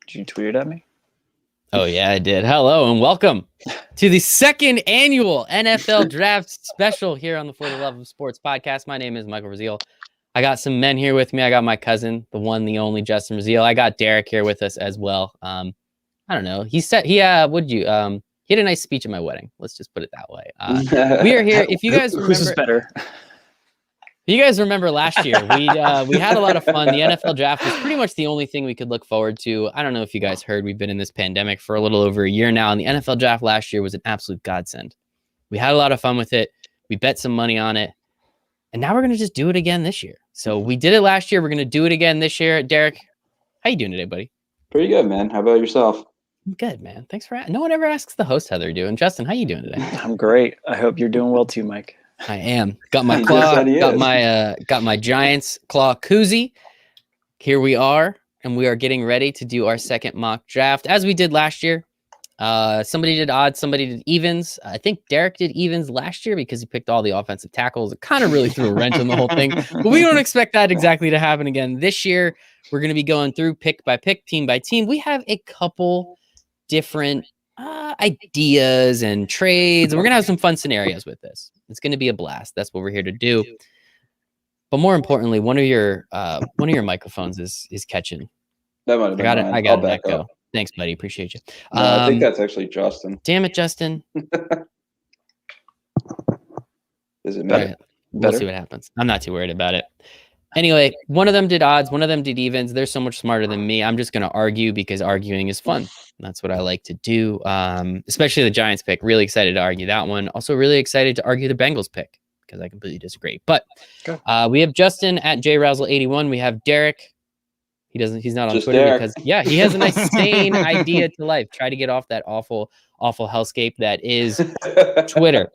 Did you tweet it at me? Oh, yeah, I did. Hello and welcome to the second annual NFL Draft Special here on the For the Love of Sports podcast. My name is Michael Rasile. I got some men here with me. I got my cousin, the one, the only Justin Rasile. I got Derek here with us as well. I don't know. He said, he had a nice speech at my wedding. Let's just put it that way. We are here. If you guys remember, who's better? You guys remember last year, we had a lot of fun. The NFL draft was pretty much the only thing we could look forward to. I don't know if you guys heard, we've been in this pandemic for a little over a year now, and the NFL draft last year was an absolute godsend. We had a lot of fun with it. We bet some money on it, and now we're going to just do it again this year. So we did it last year. We're going to do it again this year. Derek, how you doing today, buddy? Pretty good, man. How about yourself? I'm good, man. Thanks for no one ever asks the host how they're doing. Justin, how you doing today? I'm great. I hope you're doing well too, Mike. I am. Got my claw. Got my Giants claw koozie. Here we are, and we are getting ready to do our second mock draft, as we did last year. Somebody did odds, somebody did evens. I think Derek did evens last year because he picked all the offensive tackles. It kind of really threw a wrench in the whole thing. But we don't expect that exactly to happen again this year. We're going to be going through pick by pick, team by team. We have a couple different ideas and trades. We're going to have some fun scenarios with this. It's going to be a blast. That's what we're here to do. But more importantly, one of your microphones is catching. That might have been mine. I got an echo. Thanks, buddy. Appreciate you. No, I think that's actually Justin. Damn it, Justin. Is it better? Right. We'll see what happens. I'm not too worried about it. Anyway, one of them did odds, one of them did evens. They're so much smarter than me. I'm just going to argue because arguing is fun. That's what I like to do, especially the Giants pick. Really excited to argue that one. Also really excited to argue the Bengals pick because I completely disagree. But we have Justin at JRasel81. We have Derek. He's not on Just Twitter Derek. because, he has a nice sane idea to life. Try to get off that awful, awful hellscape that is Twitter.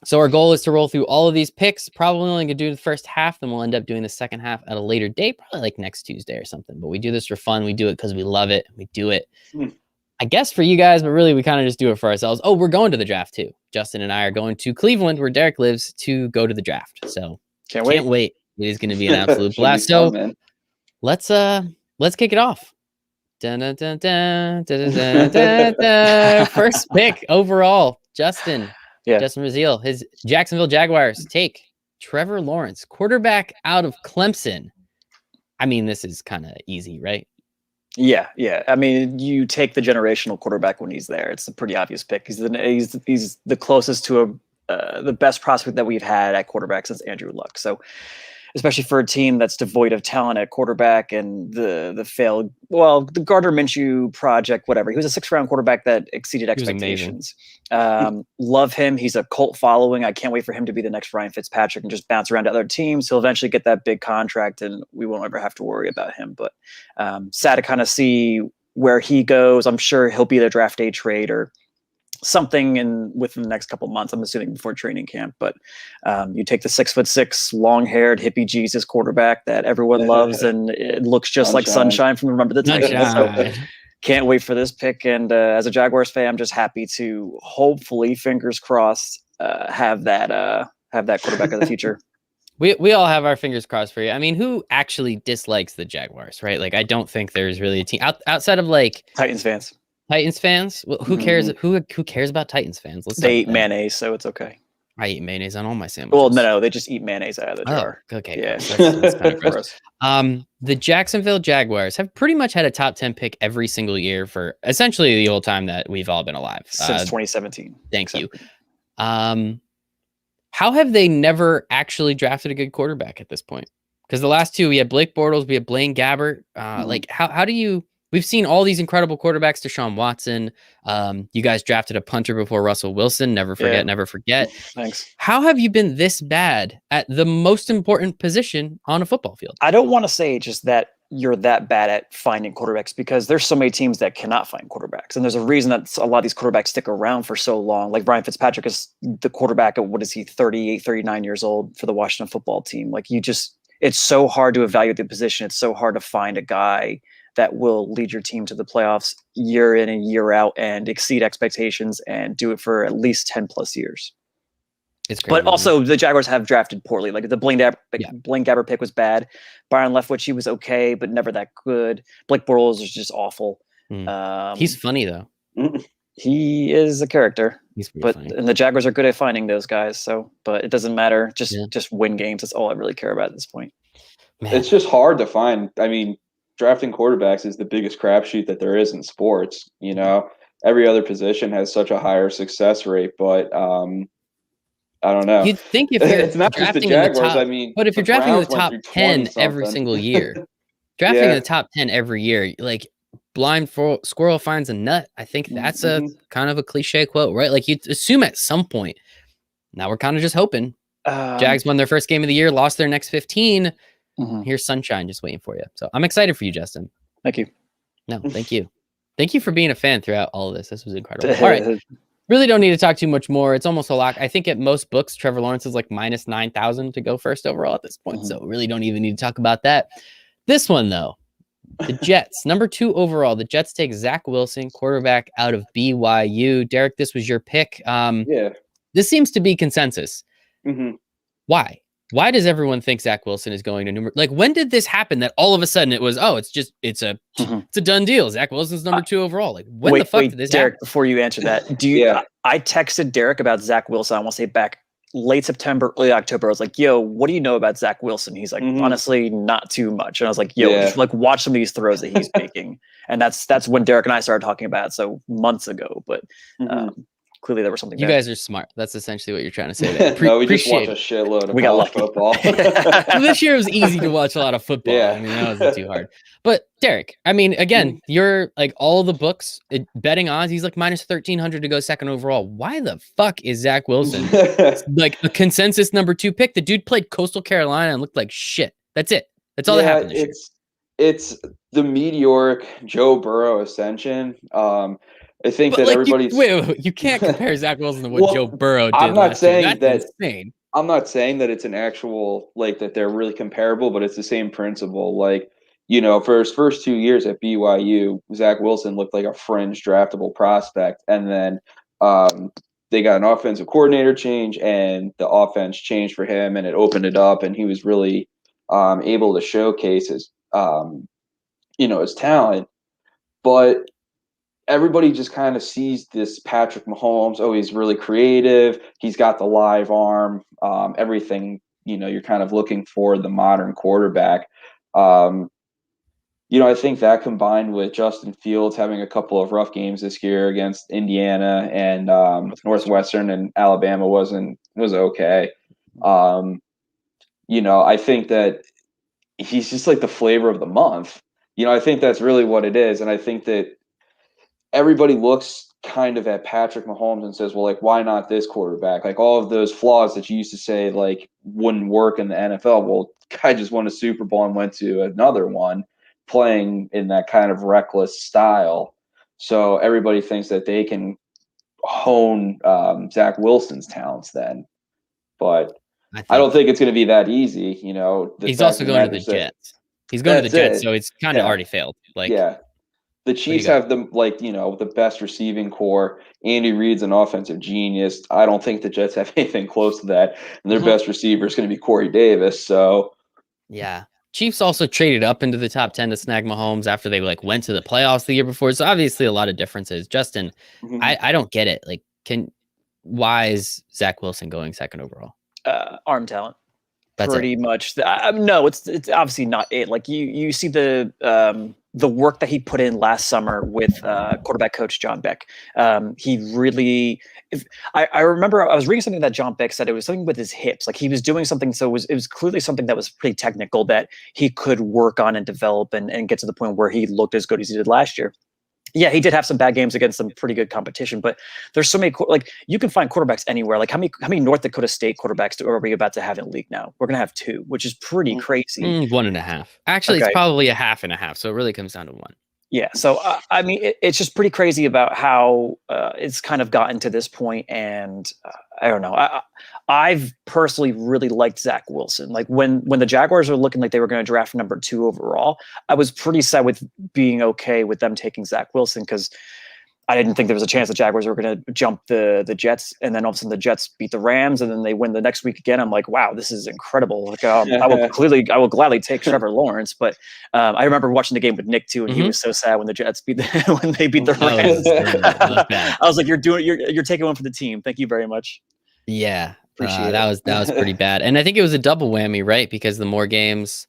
So our goal is to roll through all of these picks. Probably only going to do the first half, then we'll end up doing the second half at a later date, probably like next Tuesday or something. But we do this for fun. We do it because we love it. We do it, I guess, for you guys, but really we kind of just do it for ourselves. Oh, we're going to the draft too. Justin and I are going to Cleveland, where Derek lives, to go to the draft. So Can't wait. It is going to be an absolute blast. Fun, So man. let's kick it off. Dun, dun, dun, dun, dun, dun, dun, dun. First pick overall, Justin. Yeah. Justin Rasile, his Jacksonville Jaguars take Trevor Lawrence, quarterback out of Clemson. I mean, this is kind of easy, right? Yeah. I mean, you take the generational quarterback when he's there. It's a pretty obvious pick. He's the closest to the best prospect that we've had at quarterback since Andrew Luck. So, especially for a team that's devoid of talent at quarterback and the Gardner Minshew project, whatever. He was a 6th round quarterback that exceeded expectations. Love him. He's a cult following. I can't wait for him to be the next Ryan Fitzpatrick and just bounce around to other teams. He'll eventually get that big contract and we won't ever have to worry about him. But sad to kind of see where he goes. I'm sure he'll be the draft day trade or something within the next couple months, I'm assuming before training camp. But you take the 6'6", long-haired hippie Jesus quarterback that everyone loves, and it looks just like Sunshine from Remember the Titans. So can't wait for this pick. And as a Jaguars fan, I'm just happy to hopefully, fingers crossed, have that quarterback of the future. We all have our fingers crossed for you. I mean, who actually dislikes the Jaguars, right? Like, I don't think there's really a team outside of like Titans fans. Titans fans? Well, who cares? Who cares about Titans fans? They eat mayonnaise, so it's okay. I eat mayonnaise on all my sandwiches. Well, no, they just eat mayonnaise out of the jar. Okay, yeah, that's kind of gross. The Jacksonville Jaguars have pretty much had a top 10 pick every single year for essentially the whole time that we've all been alive since 2017. Thank you. How have they never actually drafted a good quarterback at this point? Because the last two, we had Blake Bortles, we had Blaine Gabbert. Like, how do you? We've seen all these incredible quarterbacks, Deshaun Watson. You guys drafted a punter before Russell Wilson. Never forget. Thanks. How have you been this bad at the most important position on a football field? I don't want to say just that you're that bad at finding quarterbacks, because there's so many teams that cannot find quarterbacks. And there's a reason that a lot of these quarterbacks stick around for so long. Like Ryan Fitzpatrick is the quarterback at, 38, 39 years old for the Washington football team. Like, it's so hard to evaluate the position. It's so hard to find a guy that will lead your team to the playoffs year in and year out and exceed expectations and do it for at least 10 plus years. It's crazy. But also the Jaguars have drafted poorly. Like the Blaine Gabbert pick was bad. Byron Leftwich, he was okay, but never that good. Blake Bortles was just awful. He's funny though. He is a character, funny. And the Jaguars are good at finding those guys. So, but it doesn't matter. Just win games. That's all I really care about at this point. Man. It's just hard to find. I mean, drafting quarterbacks is the biggest crapshoot that there is in sports. You know, every other position has such a higher success rate, but I don't know. You'd think if you're it's not just the Jaguars. Top, I mean, but if you're drafting in the top 10 every single year, drafting in the top 10 every year, like blind squirrel finds a nut. I think that's a kind of a cliche quote, right? Like you'd assume at some point. Now we're kind of just hoping. Jags won their first game of the year, lost their next 15. Here's sunshine just waiting for you. So I'm excited for you, Justin. Thank you. No, thank you. Thank you for being a fan throughout all of this. This was incredible. All right. Really don't need to talk too much more. It's almost a lock. I think at most books, Trevor Lawrence is like minus 9,000 to go first overall at this point. So really don't even need to talk about that. This one, though, the Jets, number 2 overall. The Jets take Zach Wilson, quarterback out of BYU. Derek, this was your pick. This seems to be consensus. Why? Why does everyone think Zach Wilson is going to number? Like, when did this happen that all of a sudden it was, it's a done deal. Zach Wilson's number 2 overall. Like, when the fuck did this Derek, happen? Before you answer that, I texted Derek about Zach Wilson. I want to say back late September, early October. I was like, yo, what do you know about Zach Wilson? He's like, honestly, not too much. And I was like, yo, just like watch some of these throws that he's making. And that's when Derek and I started talking about it. So months ago, but clearly there was something. You guys are smart. That's essentially what you're trying to say there. No, we just watch a shitload of college football. So this year it was easy to watch a lot of football. I mean, that wasn't too hard. But Derek, I mean, again, you're like all the books, betting odds, he's like minus 1,300 to go second overall. Why the fuck is Zach Wilson like a consensus number 2 pick? The dude played Coastal Carolina and looked like shit. That's it. That's all that happened this year. It's the meteoric Joe Burrow ascension. I think that everybody's wait, you can't compare Zach Wilson to what Joe Burrow did. I'm not saying that's insane. I'm not saying that it's an actual like that they're really comparable, but it's the same principle. Like, you know, for his first 2 years at BYU, Zach Wilson looked like a fringe draftable prospect, and then they got an offensive coordinator change, and the offense changed for him, and it opened it up, and he was really able to showcase his his talent, but everybody just kind of sees this Patrick Mahomes. Oh, he's really creative. He's got the live arm, everything, you're kind of looking for the modern quarterback. I think that combined with Justin Fields having a couple of rough games this year against Indiana and Northwestern and Alabama was okay. I think that he's just like the flavor of the month. I think that's really what it is. And I think that everybody looks kind of at Patrick Mahomes and says, well, like, why not this quarterback? Like all of those flaws that you used to say, like, wouldn't work in the NFL. Well, guy just won a Super Bowl and went to another one playing in that kind of reckless style. So everybody thinks that they can hone Zach Wilson's talents then. But I don't think it's going to be that easy. He's also going to the Jets. He's going to the Jets, so it's kind of already failed. The Chiefs have the best receiving core. Andy Reid's an offensive genius. I don't think the Jets have anything close to that. And their best receiver is going to be Corey Davis. So, yeah. Chiefs also traded up into the top 10 to snag Mahomes after they went to the playoffs the year before. So obviously a lot of differences. Justin, I don't get it. Why is Zach Wilson going second overall? Arm talent. That's pretty much. No, it's obviously not it. Like you see the work that he put in last summer with quarterback coach John Beck. He really. I remember I was reading something that John Beck said. It was something with his hips. Like he was doing something. So it was clearly something that was pretty technical that he could work on and develop and get to the point where he looked as good as he did last year. Yeah, he did have some bad games against some pretty good competition, but there's so many, you can find quarterbacks anywhere. Like how many North Dakota State quarterbacks are we about to have in the league now? We're going to have 2, which is pretty crazy. 1.5. Actually, It's probably a half and a half. So it really comes down to 1. Yeah. So, I mean, it's just pretty crazy about how it's kind of gotten to this point. And I don't know. I've personally really liked Zach Wilson. Like when the Jaguars were looking like they were going to draft number 2 overall, I was pretty sad with being okay with them taking Zach Wilson because I didn't think there was a chance the Jaguars were going to jump the Jets, and then all of a sudden the Jets beat the Rams, and then they win the next week again. I'm like, wow, this is incredible. Like, I will gladly take Trevor Lawrence, but I remember watching the game with Nick too, and he was so sad when the Jets beat when they beat the Rams. I was like, you're taking one for the team. Thank you very much. Yeah, that was pretty bad, and I think it was a double whammy, right? Because the more games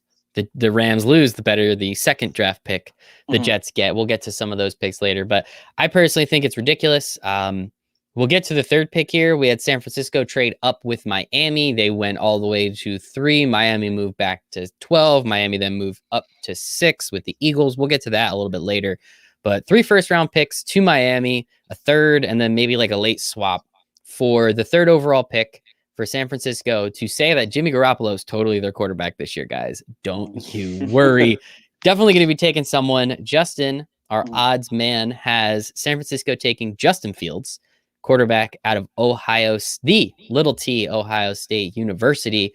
the Rams lose, the better the second draft pick the Jets get. We'll get to some of those picks later, but I personally think it's ridiculous. We'll get to the third pick here. We had San Francisco trade up with Miami. They went all the way to 3. Miami moved back to 12. Miami then moved up to 6 with the Eagles. We'll get to that a little bit later. But 3 first-round picks to Miami, a third, and then maybe like a late swap for the third overall pick for San Francisco to say that Jimmy Garoppolo is totally their quarterback this year, guys. Don't you worry. Definitely going to be taking someone. Justin, our odds man, has San Francisco taking Justin Fields, quarterback out of the Little T Ohio State University.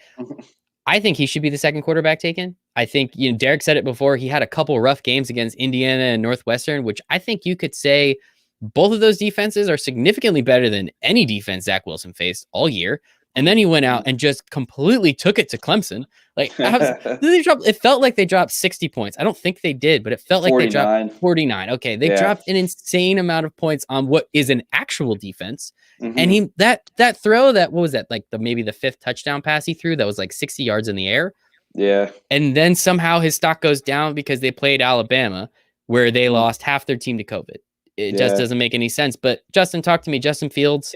I think he should be the second quarterback taken. I think, Derek said it before. He had a couple rough games against Indiana and Northwestern, which I think you could say both of those defenses are significantly better than any defense Zach Wilson faced all year. And then he went out and just completely took it to Clemson. Like, it felt like they dropped 60 points. I don't think they did, but it felt like 49. They dropped 49. Okay, they dropped an insane amount of points on what is an actual defense. And that throw, what was that? Like maybe the 5th touchdown pass he threw that was like 60 yards in the air. Yeah. And then somehow his stock goes down because they played Alabama, where they lost half their team to COVID. It just doesn't make any sense. But Justin, talk to me. Justin Fields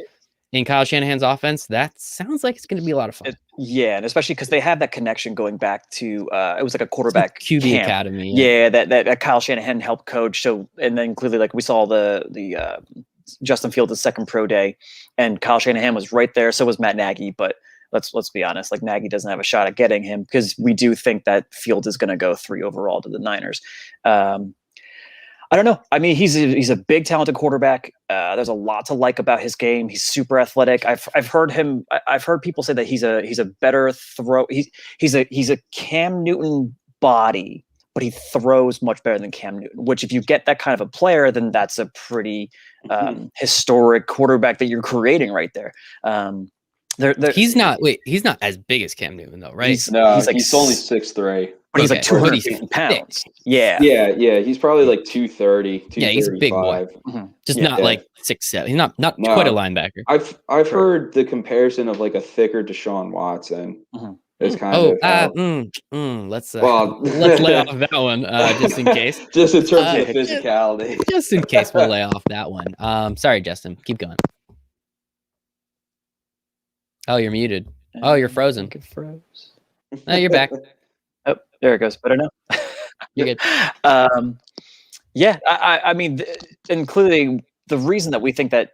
in Kyle Shanahan's offense, that sounds like it's going to be a lot of fun. And especially because they have that connection going back to it was like a quarterback QB camp. academy. Yeah, that Kyle Shanahan helped coach. So, and then clearly, like we saw the Justin Fields' second pro day, and Kyle Shanahan was right there. So was Matt Nagy, but let's be honest, like Nagy doesn't have a shot at getting him because we do think that Fields is going to go 3 overall to the Niners. I don't know. I mean, he's a big, talented quarterback. There's a lot to like about his game. He's super athletic. I've heard people say that he's a better throw. He's a Cam Newton body, but he throws much better than Cam Newton. Which, if you get that kind of a player, then that's a pretty historic quarterback that you're creating right there. He's not as big as Cam Newton though, right? He's only 6'3". But he's like 250 pounds. Yeah. He's probably like 230. Yeah, he's a big boy. Just not like 6'7". He's not quite a linebacker. I've heard the comparison of like a thicker Deshaun Watson. It's kind of let's lay off that one just in case. Just in terms of physicality. Just in case we'll lay off that one. Sorry, Justin. Keep going. Oh, you're muted. Oh, you're frozen. No, you're back. Oh, there it goes. Better now. You're good. I mean, including the reason that we think that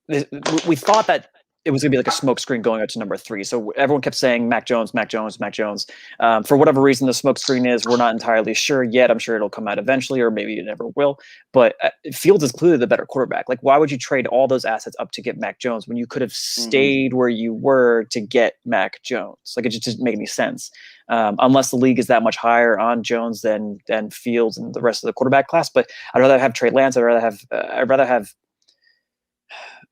we thought that it was going to be like a smoke screen going out to number 3. So everyone kept saying Mac Jones. For whatever reason, the smoke screen is, we're not entirely sure yet. I'm sure it'll come out eventually, or maybe it never will. But Fields is clearly the better quarterback. Like, why would you trade all those assets up to get Mac Jones when you could have stayed where you were to get Mac Jones? Like, it just doesn't make any sense. Unless the league is that much higher on Jones than Fields and the rest of the quarterback class. But I'd rather have Trey Lance. I'd rather have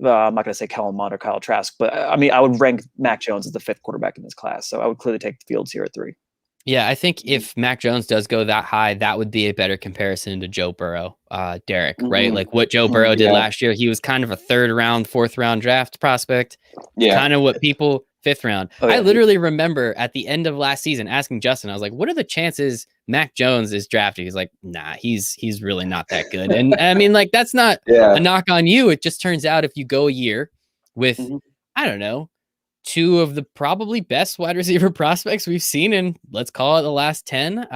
I'm not going to say Kellen Mond or Kyle Trask, but I mean, I would rank Mac Jones as the 5th quarterback in this class. So I would clearly take the Fields here at 3. Yeah, I think if Mac Jones does go that high, that would be a better comparison to Joe Burrow, Derek, right? Like what Joe Burrow did last year. He was kind of a 3rd round, 4th round draft prospect. Yeah. Kind of what people 5th round. I literally remember at the end of last season asking Justin, I was like, what are the chances Mac Jones is drafted? He's like, nah, he's really not that good. And I mean, like, that's not a knock on you. It just turns out if you go a year with, I don't know, 2 of the probably best wide receiver prospects we've seen in, let's call it, the last 10.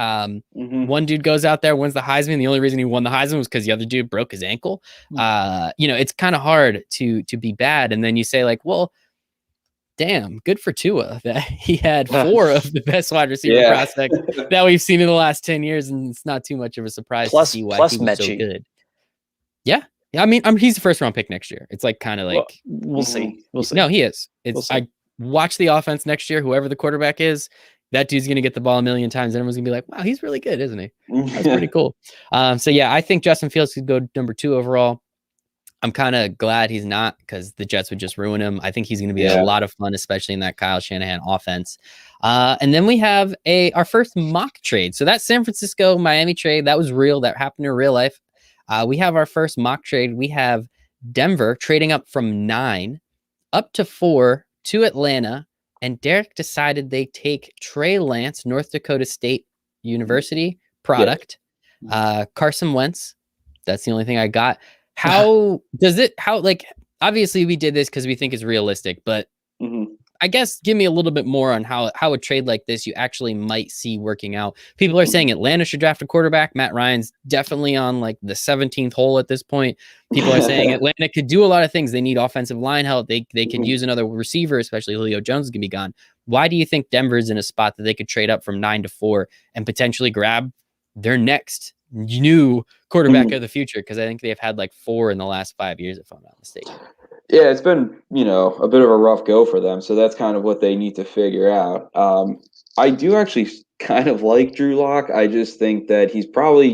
One dude goes out there, wins the Heisman. The only reason he won the Heisman was because the other dude broke his ankle. It's kind of hard to be bad. And then you say, like, well, damn, good for Tua that he had 4 of the best wide receiver prospects that we've seen in the last 10 years, and it's not too much of a surprise to see why he was so good. Yeah, I mean, he's the 1st round pick next year. It's like kind of like we'll see. No, he is. I watch the offense next year. Whoever the quarterback is, that dude's going to get the ball a million times. And everyone's going to be like, wow, he's really good, isn't he? That's pretty cool. So yeah, I think Justin Fields could go number 2 overall. I'm kind of glad he's not, because the Jets would just ruin him. I think he's going to be a lot of fun, especially in that Kyle Shanahan offense. And then we have our first mock trade. So that San Francisco Miami trade, that was real. That happened in real life. We have our first mock trade. We have Denver trading up from 9 up to 4 to Atlanta. And Derek decided they take Trey Lance, North Dakota State University product, Carson Wentz. That's the only thing I got. How obviously we did this because we think it's realistic, but I guess give me a little bit more on how a trade like this you actually might see working out. People are saying Atlanta should draft a quarterback. Matt Ryan's definitely on like the 17th hole at this point. People are saying Atlanta could do a lot of things. They need offensive line help. They could use another receiver, especially Julio Jones is going to be gone. Why do you think Denver's in a spot that they could trade up from 9 to 4 and potentially grab their next new quarterback of the future? Because I think they've had like 4 in the last 5 years, if I'm not mistaken. Yeah, it's been, a bit of a rough go for them. So that's kind of what they need to figure out. I do actually kind of like Drew Lock. I just think that he's probably,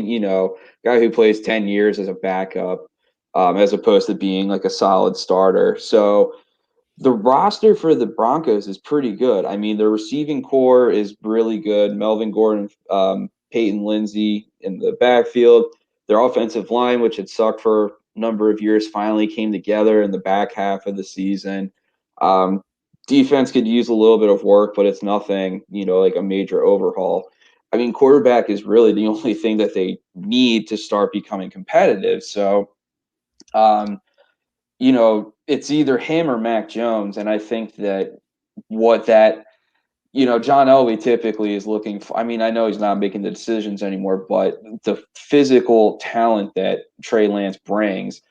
guy who plays 10 years as a backup, as opposed to being like a solid starter. So the roster for the Broncos is pretty good. I mean, the receiving core is really good. Melvin Gordon, Peyton Lindsay in the backfield. Their offensive line, which had sucked for a number of years, finally came together in the back half of the season. Defense could use a little bit of work, but it's nothing, like a major overhaul. I mean, quarterback is really the only thing that they need to start becoming competitive. So, it's either him or Mac Jones. And I think that John Elway typically is looking for. I mean, I know he's not making the decisions anymore, but the physical talent that Trey Lance brings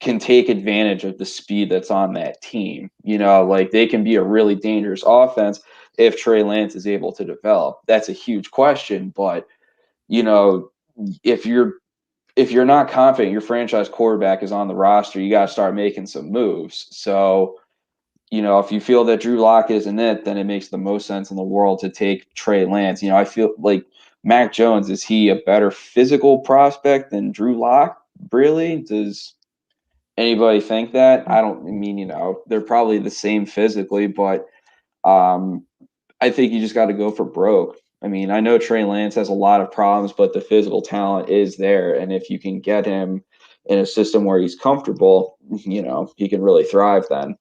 can take advantage of the speed that's on that team. Like they can be a really dangerous offense if Trey Lance is able to develop. That's a huge question, but if you're not confident your franchise quarterback is on the roster, you got to start making some moves. So, if you feel that Drew Lock isn't it, then it makes the most sense in the world to take Trey Lance. I feel like Mac Jones, is he a better physical prospect than Drew Lock? Really? Does anybody think that? They're probably the same physically, but I think you just got to go for broke. I mean, I know Trey Lance has a lot of problems, but the physical talent is there. And if you can get him in a system where he's comfortable, he can really thrive then.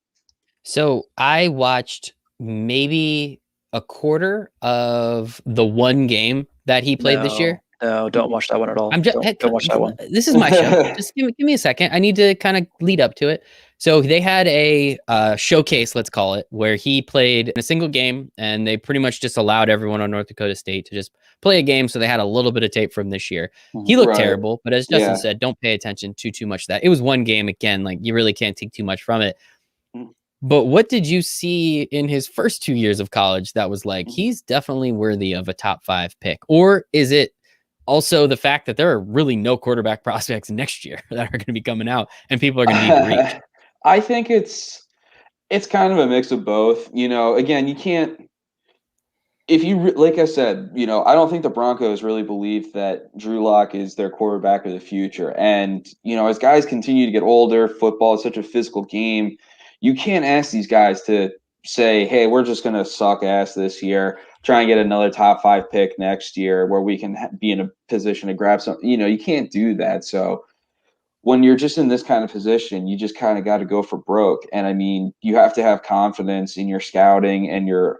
So I watched maybe a quarter of the one game that he played this year. No, don't watch that one at all. Don't watch that one. This is my show. Just give me a second. I need to kind of lead up to it. So they had a showcase, let's call it, where he played in a single game, and they pretty much just allowed everyone on North Dakota State to just play a game. So they had a little bit of tape from this year. He looked terrible, but as Justin said, don't pay attention too much to that. It was one game again. Like you really can't take too much from it. But what did you see in his first 2 years of college that was like, he's definitely worthy of a top 5 pick? Or is it also the fact that there are really no quarterback prospects next year that are going to be coming out and people are going to need to reach? I think it's kind of a mix of both. Again, you can't, like I said, I don't think the Broncos really believe that Drew Lock is their quarterback of the future. And, as guys continue to get older, football is such a physical game. You can't ask these guys to say, hey, we're just going to suck ass this year, try and get another top 5 pick next year where we can be in a position to grab something. You can't do that. So when you're just in this kind of position, you just kind of got to go for broke. And I mean, you have to have confidence in your scouting and your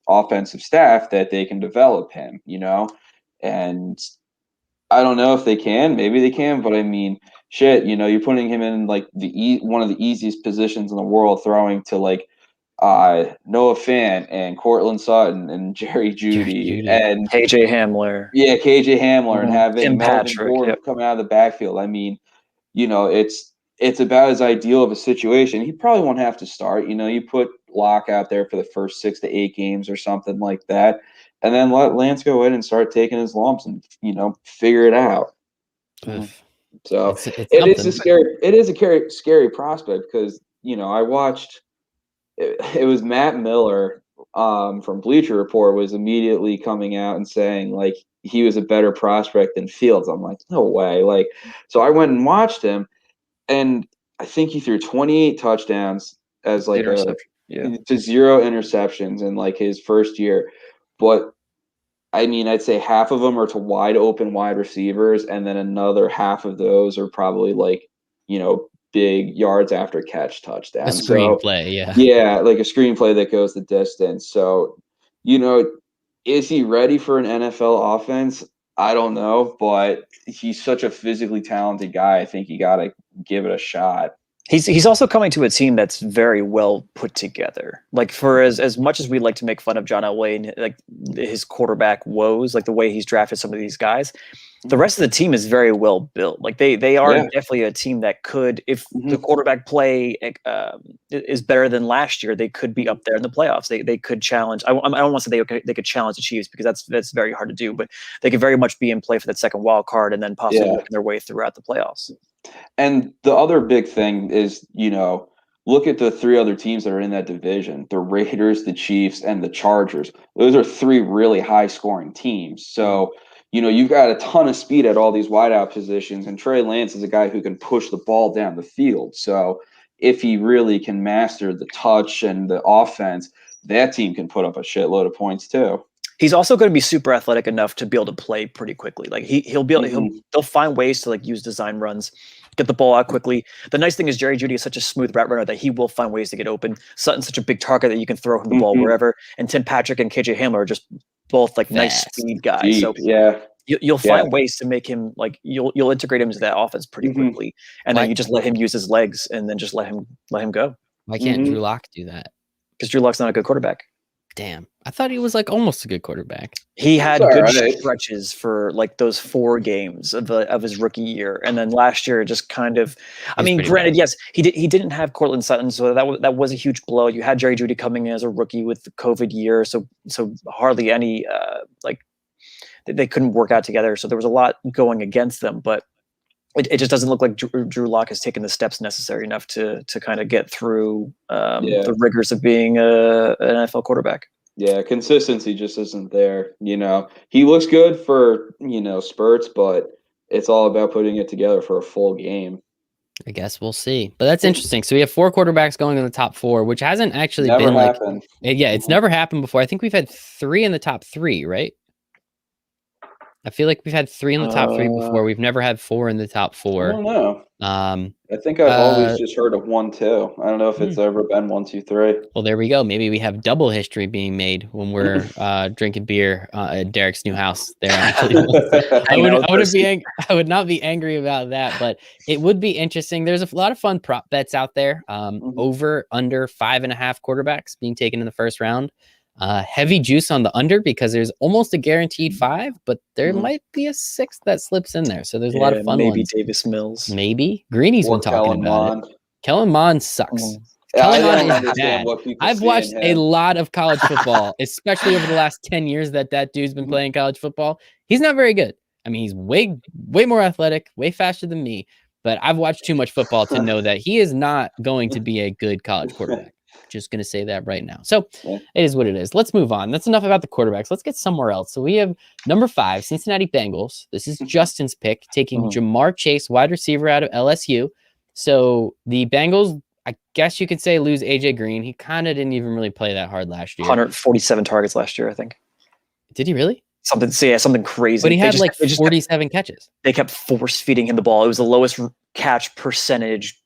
offensive staff that they can develop him, and I don't know if they can. Maybe they can, but I mean, shit, you're putting him in like one of the easiest positions in the world, throwing to like Noah Fant and Cortland Sutton and Jerry Jeudy and KJ Hamler. Yeah, KJ Hamler, and having Melvin Patrick, Gordon coming out of the backfield. I mean, it's about as ideal of a situation. He probably won't have to start. You put Lock out there for the first 6 to 8 games or something like that, and then let Lance go in and start taking his lumps and figure it out. So it is a scary prospect because I watched. It was Matt Miller from Bleacher Report was immediately coming out and saying like he was a better prospect than Fields. I'm like, no way. Like, so I went and watched him, and I think he threw 28 touchdowns as like to 0 interceptions in like his first year. But I mean, I'd say half of them are to wide open wide receivers, and then another half of those are probably like, big yards after catch touchdowns. A screenplay, yeah. Yeah, like a screenplay that goes the distance. So, is he ready for an NFL offense? I don't know, but he's such a physically talented guy. I think you got to give it a shot. He's also coming to a team that's very well put together. Like, for as much as we like to make fun of John Elway and like his quarterback woes, like the way he's drafted some of these guys, the rest of the team is very well built. Like they are definitely a team that could, if the quarterback play is better than last year, they could be up there in the playoffs. They could challenge. I don't want to say they could challenge the Chiefs, because that's very hard to do, but they could very much be in play for that second wild card and then possibly working their way throughout the playoffs. And the other big thing is, look at the 3 other teams that are in that division: the Raiders, the Chiefs, and the Chargers. Those are 3 really high scoring teams. So, you've got a ton of speed at all these wideout positions, and Trey Lance is a guy who can push the ball down the field. So if he really can master the touch and the offense, that team can put up a shitload of points too. He's also going to be super athletic enough to be able to play pretty quickly. Like he'll be able they'll find ways to like use design runs, get the ball out quickly. The nice thing is Jerry Jeudy is such a smooth route runner that he will find ways to get open. Sutton's such a big target that you can throw him the ball wherever. And Tim Patrick and KJ Hamler are just both like nice speed guys. Deep, so you'll find ways to make him like you'll integrate him into that offense pretty quickly, and then you just let him use his legs and then just let him go. Why can't Drew Lock do that? Because Drew Lock's not a good quarterback. Damn, I thought he was like almost a good quarterback. He had good stretches for like those 4 games of his rookie year, and then last year just kind of. I mean, granted, yes, he didn't have Cortland Sutton, so that was a huge blow. You had Jerry Jeudy coming in as a rookie with the COVID year, so hardly any they couldn't work out together. So there was a lot going against them, but it just doesn't look like Drew Lock has taken the steps necessary enough to kind of get through the rigors of being an NFL quarterback. Yeah, consistency just isn't there. He looks good for, spurts, but it's all about putting it together for a full game. I guess we'll see. But that's interesting. So we have 4 quarterbacks going in the top 4, which hasn't actually been happened. It's never happened before. I think we've had 3 in the top 3, right? I feel like we've had 3 in the top 3 before. We've never had 4 in the top 4. I don't know. I think I've always just heard of 1, 2. I don't know if it's ever been 1, 2, 3. Well, there we go. Maybe we have double history being made when we're drinking beer at Derek's new house. There, I would not be angry about that, but it would be interesting. There's a lot of fun prop bets out there. Over under 5.5 quarterbacks being taken in the first round. Heavy juice on the under because there's almost a guaranteed 5, but there might be a 6 that slips in there. So there's a lot of fun maybe ones. Davis Mills. Maybe. Greeny's been talking about it. Kellen Mond sucks. I Kellen don't Mond is understand bad. what people I've see watched in a him. lot of college football, especially over the last 10 years that dude's been playing college football. He's not very good. I mean, he's way more athletic, way faster than me, but I've watched too much football to know that he is not going to be a good college quarterback. Just going to say that right now. So it is what it is. Let's move on. That's enough about the quarterbacks. Let's get somewhere else. So we have number 5, Cincinnati Bengals. This is Justin's pick, taking Jamar Chase, wide receiver out of LSU. So the Bengals, I guess you could say, lose AJ Green. He kind of didn't even really play that hard last year. 147 targets last year, I think. Did he really? Something crazy. But he had 47 catches. They kept force feeding him the ball. It was the lowest catch percentage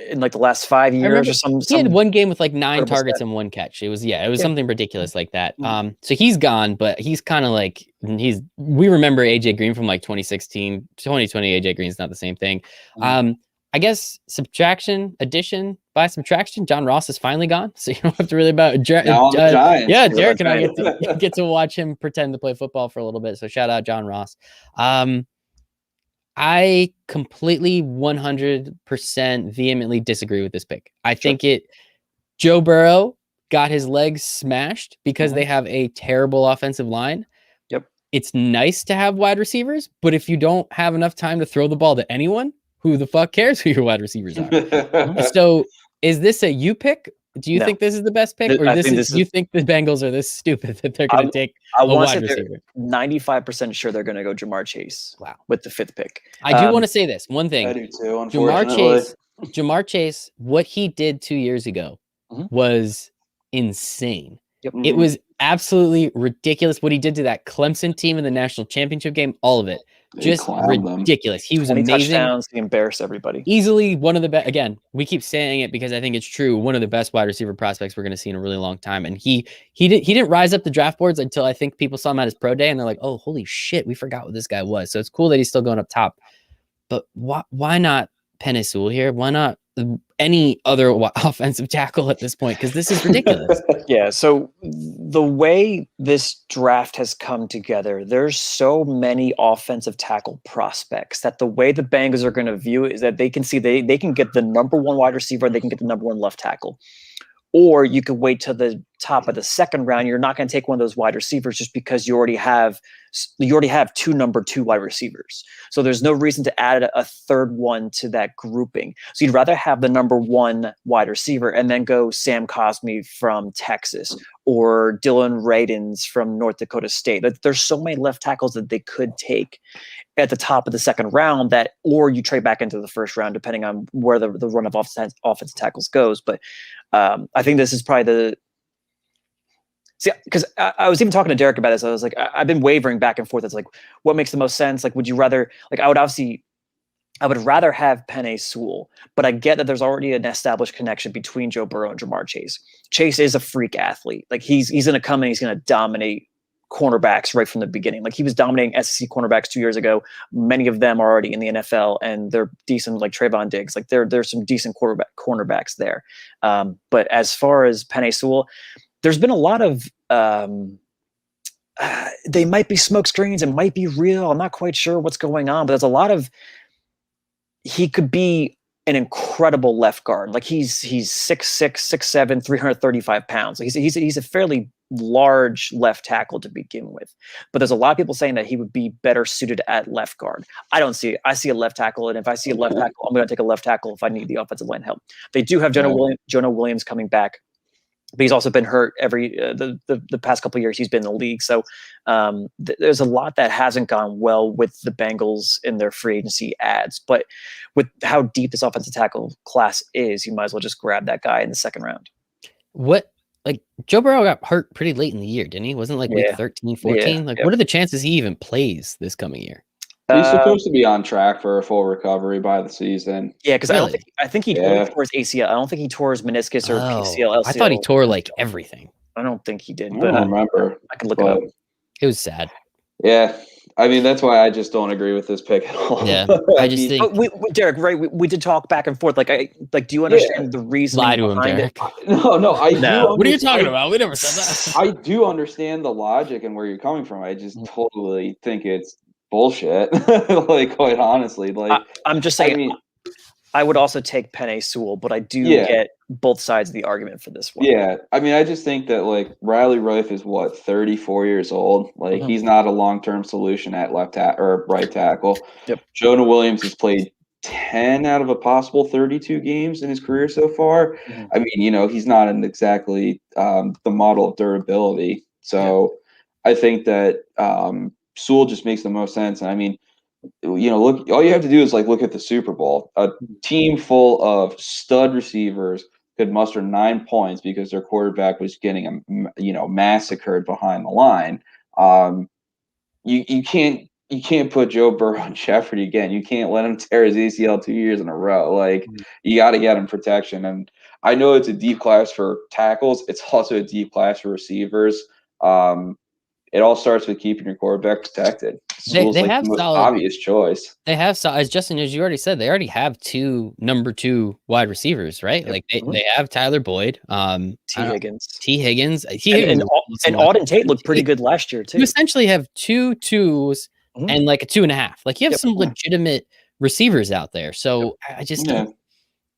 in like the last 5 years or something. He had one game with like 9 targets and 1 catch. It was something ridiculous like that. So he's gone, but he's kind of like we remember AJ Green from like 2016, 2020. AJ Green's not the same thing. I guess addition by subtraction, John Ross is finally gone. So you don't have to really about Derek and I get to watch him pretend to play football for a little bit. So shout out John Ross. I completely 100% vehemently disagree with this pick. I think Joe Burrow got his legs smashed because they have a terrible offensive line. Yep. It's nice to have wide receivers, but if you don't have enough time to throw the ball to anyone, who the fuck cares who your wide receivers are? So is this a you pick Do you think this is the best pick, or you think the Bengals are this stupid that they're going to take a wide receiver? 95% sure they're going to go Jamar Chase. Wow. With the 5th pick. I do want to say this one thing. I do too. Unfortunately, Jamar Chase, what he did 2 years ago was insane. Yep. It was absolutely ridiculous what he did to that Clemson team in the national championship game. All of it. Just ridiculous. He was amazing. Touchdowns, he embarrassed everybody. Easily one of the best. Again, we keep saying it because I think it's true. One of the best wide receiver prospects we're going to see in a really long time. And he didn't rise up the draft boards until I think people saw him at his pro day and they're like, oh, holy shit, we forgot what this guy was. So it's cool that he's still going up top. But why not Penei Sewell here? Why not any other offensive tackle at this point? Because this is ridiculous. Yeah. So the way this draft has come together, there's so many offensive tackle prospects that the way the Bengals are going to view it is that they can see they can get the number 1 wide receiver, they can get the number 1 left tackle. Or you could wait till the top of the 2nd round. You're not going to take one of those wide receivers just because you already have 2 number 2 wide receivers. So there's no reason to add a 3rd one to that grouping. So you'd rather have the number 1 wide receiver and then go Sam Cosmi from Texas or Dylan Radins from North Dakota State. There's so many left tackles that they could take at the top of the 2nd round or you trade back into the 1st round, depending on where the run of offensive tackles goes. But I think this is probably because I was even talking to Derek about this. I was like, I've been wavering back and forth. It's like, what makes the most sense? Like, would you rather, like, I would rather have Penei Sewell, but I get that there's already an established connection between Joe Burrow and Jamar Chase. Chase is a freak athlete. Like he's going to come and he's going to dominate cornerbacks right from the beginning. Like he was dominating SEC cornerbacks 2 years ago. Many of them are already in the NFL and they're decent, like Trayvon Diggs. Like there's some decent cornerbacks there. But as far as Penei Sewell, there's been a lot of they might be smoke screens and might be real. I'm not quite sure what's going on, but there's a lot of he could be an incredible left guard. Like he's 6'6", 6'7", 335 pounds. Like he's a fairly large left tackle to begin with. But there's a lot of people saying that he would be better suited at left guard. I don't see it. I see a left tackle, and if I see a left tackle, I'm going to take a left tackle if I need the offensive line help. They do have Jonah Williams coming back, but he's also been hurt every the past couple of years he's been in the league. So there's a lot that hasn't gone well with the Bengals in their free agency ads. But with how deep this offensive tackle class is, you might as well just grab that guy in the 2nd round. Like Joe Burrow got hurt pretty late in the year, didn't he? Wasn't like week 13, 14? What are the chances he even plays this coming year? He's supposed to be on track for a full recovery by the season. Yeah, because I think he tore his ACL. I don't think he tore his meniscus or PCL, LCL. I thought he tore like everything. I don't think he did. I don't remember. I can look it up. It was sad. Yeah. I mean, that's why I just don't agree with this pick at all. Yeah, I just think Derek, right? We did talk back and forth. Like, do you understand the reason behind it? No, I do. What are you talking about? We never said that. I do understand the logic and where you're coming from. I just totally think it's bullshit. Like, quite honestly, like I'm just saying. I would also take Penei Sewell, but I do get both sides of the argument for this one. Yeah, I mean, I just think that like Riley Reiff is 34 years old. Like he's not a long-term solution at right tackle. Yep. Jonah Williams has played 10 out of a possible 32 games in his career so far. I mean, he's not exactly the model of durability. So I think that Sewell just makes the most sense. And I mean, look, all you have to do is look at the Super Bowl. A team full of stud receivers could muster 9 points because their quarterback was getting massacred behind the line. You can't put Joe Burrow in jeopardy again. You can't let him tear his ACL 2 years in a row. You got to get him protection. And I know it's a deep class for tackles. It's also a deep class for receivers. It all starts with keeping your quarterback protected. They have the most solid, obvious choice. They have, as Justin, as you already said, they already have 2 number 2 wide receivers, right? Yep. Like they have Tyler Boyd, T. Higgins, and Auden Tate looked pretty good last year too. You essentially have 2 2s and like a 2.5. Like you have some legitimate receivers out there. So I just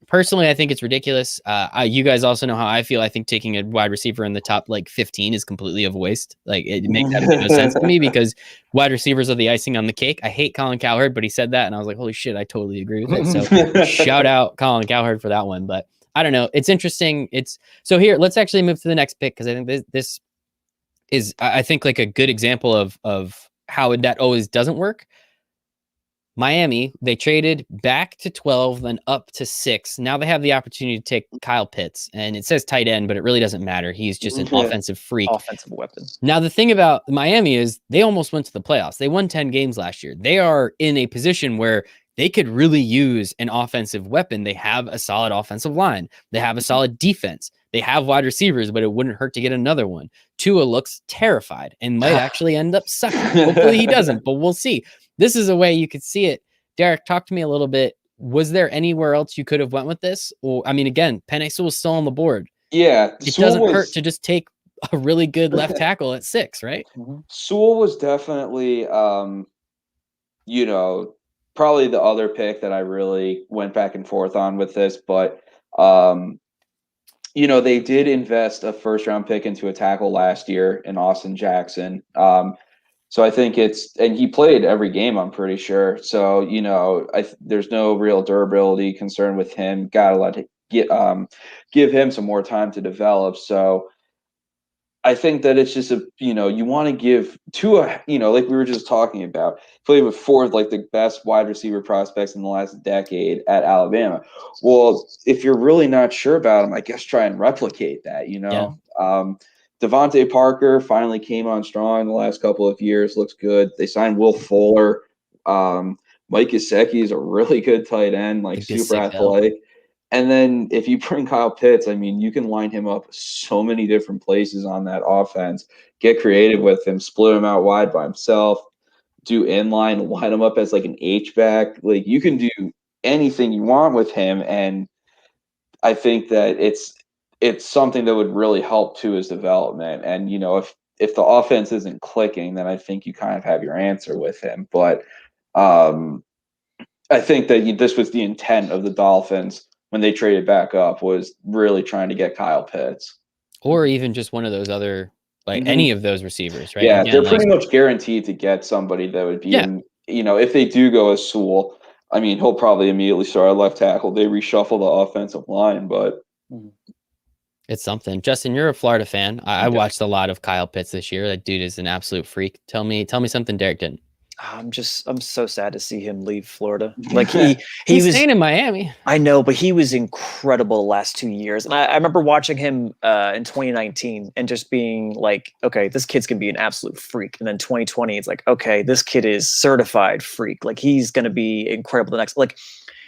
personally, I think it's ridiculous. You guys also know how I feel. I think taking a wide receiver in the top 15 is completely of a waste. Like it makes no sense to me because wide receivers are the icing on the cake. I hate Colin Cowherd, but he said that, and I was like, holy shit, I totally agree with it. So shout out Colin Cowherd for that one. But I don't know. It's interesting. So here, let's actually move to the next pick, because I think this is, I think, like a good example of how that always doesn't work. Miami, they traded back to 12, then up to 6. Now they have the opportunity to take Kyle Pitts, and it says tight end, but it really doesn't matter. He's just an offensive freak. Offensive weapon. Now, the thing about Miami is they almost went to the playoffs. They won 10 games last year. They are in a position where they could really use an offensive weapon. They have a solid offensive line. They have a solid defense. They have wide receivers, but it wouldn't hurt to get another one. Tua looks terrified and might actually end up sucking. Hopefully he doesn't, but we'll see. This is a way you could see it. Derek, talk to me a little bit. Was there anywhere else you could have went with this? Or, I mean, again, Penei Sewell's still on the board. Yeah. It doesn't hurt to just take a really good left tackle at 6, right? Sewell was definitely, probably the other pick that I really went back and forth on with this. But, they did invest a first-round pick into a tackle last year in Austin Jackson. So I think and he played every game, I'm pretty sure. So, there's no real durability concern with him. Got to give him some more time to develop. So I think that it's just you want to give Tua, like we were just talking about, played with 4 of like the best wide receiver prospects in the last decade at Alabama. Well, if you're really not sure about him, I guess try and replicate that, Yeah. Devontae Parker finally came on strong in the last couple of years. Looks good. They signed Will Fuller. Mike Gesicki is a really good tight end, like super athletic. And then if you bring Kyle Pitts, I mean, you can line him up so many different places on that offense. Get creative with him, split him out wide by himself, do inline, line him up as like an H-back. Like, you can do anything you want with him, and I think that it's something that would really help to his development. And, if the offense isn't clicking, then I think you kind of have your answer with him. But I think that this was the intent of the Dolphins when they traded back up, was really trying to get Kyle Pitts. Or even just one of those other, like any of those receivers, right? Yeah, they're pretty much guaranteed to get somebody that would be in, if they do go as Sewell, I mean, he'll probably immediately start at left tackle. They reshuffle the offensive line, but it's something. Justin, you're a Florida fan. I watched a lot of Kyle Pitts this year. That dude is an absolute freak. Tell me something Derek didn't. I'm so sad to see him leave Florida. Like he's was staying in Miami. I know, but he was incredible the last 2 years. And I remember watching him in 2019 and just being like, okay, this kid's gonna be an absolute freak. And then 2020, it's like, okay, this kid is certified freak. Like, he's gonna be incredible the next, like,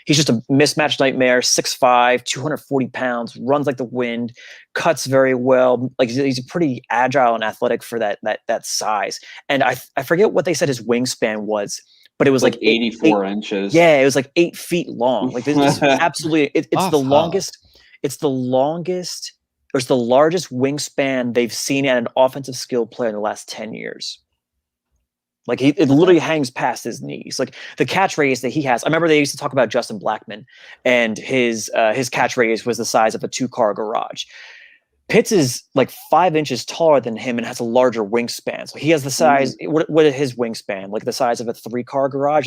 he's just a mismatched nightmare, 6'5", 240 pounds, runs like the wind, cuts very well. Like, he's pretty agile and athletic for that size. And I forget what they said his wingspan was, but it was like 84 inches. Yeah, it was like 8 feet long. Like, this is absolutely, it's the longest, it's the largest wingspan they've seen at an offensive skill player in the last 10 years. Like, it literally hangs past his knees. Like, the catch radius that he has. I remember they used to talk about Justin Blackman, and his catch radius was the size of a 2-car garage. Pitts is like 5 inches taller than him and has a larger wingspan. So he has the size. What is his wingspan? Like the size of a 3-car garage.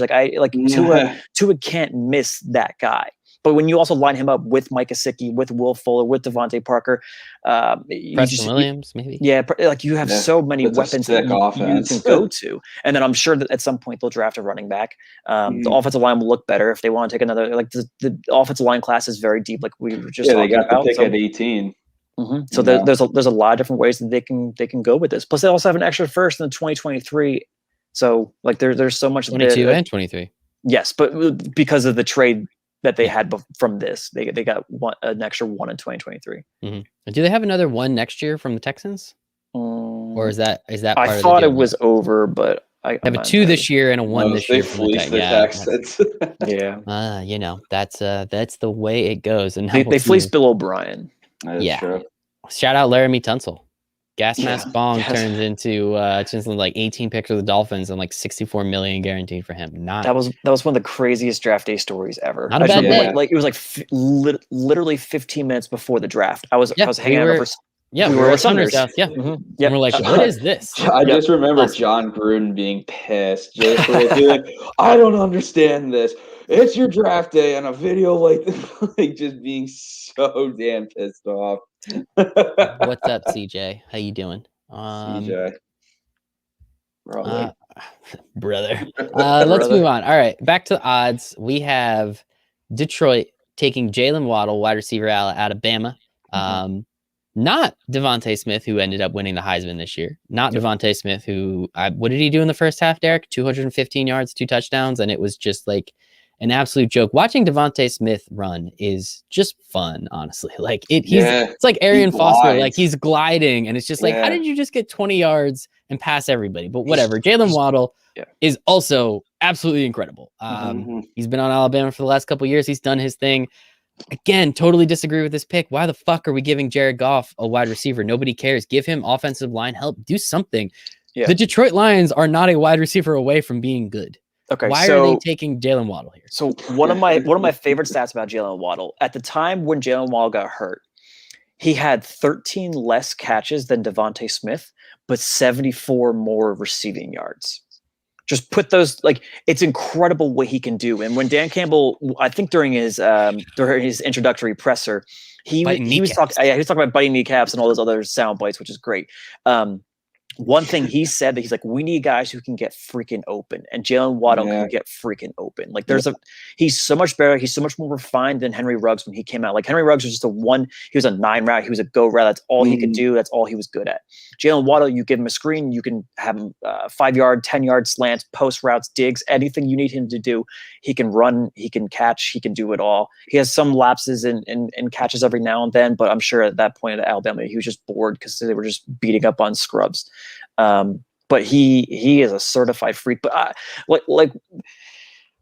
Tua can't miss that guy. But when you also line him up with Mike Gesicki, with Will Fuller, with Devontae Parker, Preston Williams, maybe. Yeah, like, you have so many weapons that you can go to. And then I'm sure that at some point they'll draft a running back. The offensive line will look better if they want to take another. Like, the offensive line class is very deep. Like we were just talking about. They got the pick at 18. So there's a lot of different ways that they can go with this. Plus, they also have an extra first in the 2023. So, like, there's so much. 22 and 23. Yes, but because of the trade that they had from this, they got an extra 1 in 2023. Do they have another 1 next year from the Texans? Or is that part I thought it was over, but I have a 2 this year and a 1 this year. From the Texans. Yeah. That's the way it goes. And they fleeced Bill O'Brien. True. Shout out Laramie Tunsil. Gas Mask Bong turns into like 18 picks with the Dolphins and like $64 million guaranteed for him. That was one of the craziest draft day stories ever. Not a bad day. Like, it was like literally 15 minutes before the draft. I was hanging out over. Yeah, we were at Sumner's house. Yeah. And we're like, what is this? I just remember John Gruden being pissed. Just like, I don't understand this. it's your draft day, and a video like just being so damn pissed off. What's up, CJ? How you doing? CJ. Brother. Let's move on. All right, back to the odds. We have Detroit taking Jalen Waddle, wide receiver out of Alabama. Not Devonta Smith, who ended up winning the Heisman this year. Not Devonta Smith, who what did he do in the first half, Derek? 215 yards, 2 touchdowns, and it was just like an absolute joke. Watching Devonta Smith run is just fun, honestly. Like it's like Arian Foster, like he's gliding, and it's just like, how did you just get 20 yards and pass everybody? But whatever. Jalen Waddle is also absolutely incredible. He's been on Alabama for the last couple of years. He's done his thing. Again, totally disagree with this pick. Why the fuck are we giving Jared Goff a wide receiver? Nobody cares. Give him offensive line help. Do something. Yeah. The Detroit Lions are not a wide receiver away from being good. Okay, why are they taking Jalen Waddle here? So one of my favorite stats about Jalen Waddle, at the time when Jalen Waddle got hurt, he had 13 less catches than Devonta Smith, but 74 more receiving yards. Just put those, like, it's incredible what he can do. And when Dan Campbell, I think during his introductory presser, he was talking about biting kneecaps and all those other sound bites, which is great. One thing he said that he's like, we need guys who can get freaking open, and Jalen Waddle can get freaking open. Like he's so much better. He's so much more refined than Henry Ruggs when he came out. Like Henry Ruggs was just he was a 9 route. He was a go route. That's all he could do. That's all he was good at. Jalen Waddle, you give him a screen, you can have him 5-yard, 10-yard slants, post routes, digs, anything you need him to do. He can run, he can catch, he can do it all. He has some lapses and catches every now and then, but I'm sure at that point at Alabama, he was just bored because they were just beating up on scrubs. But he is a certified freak. But like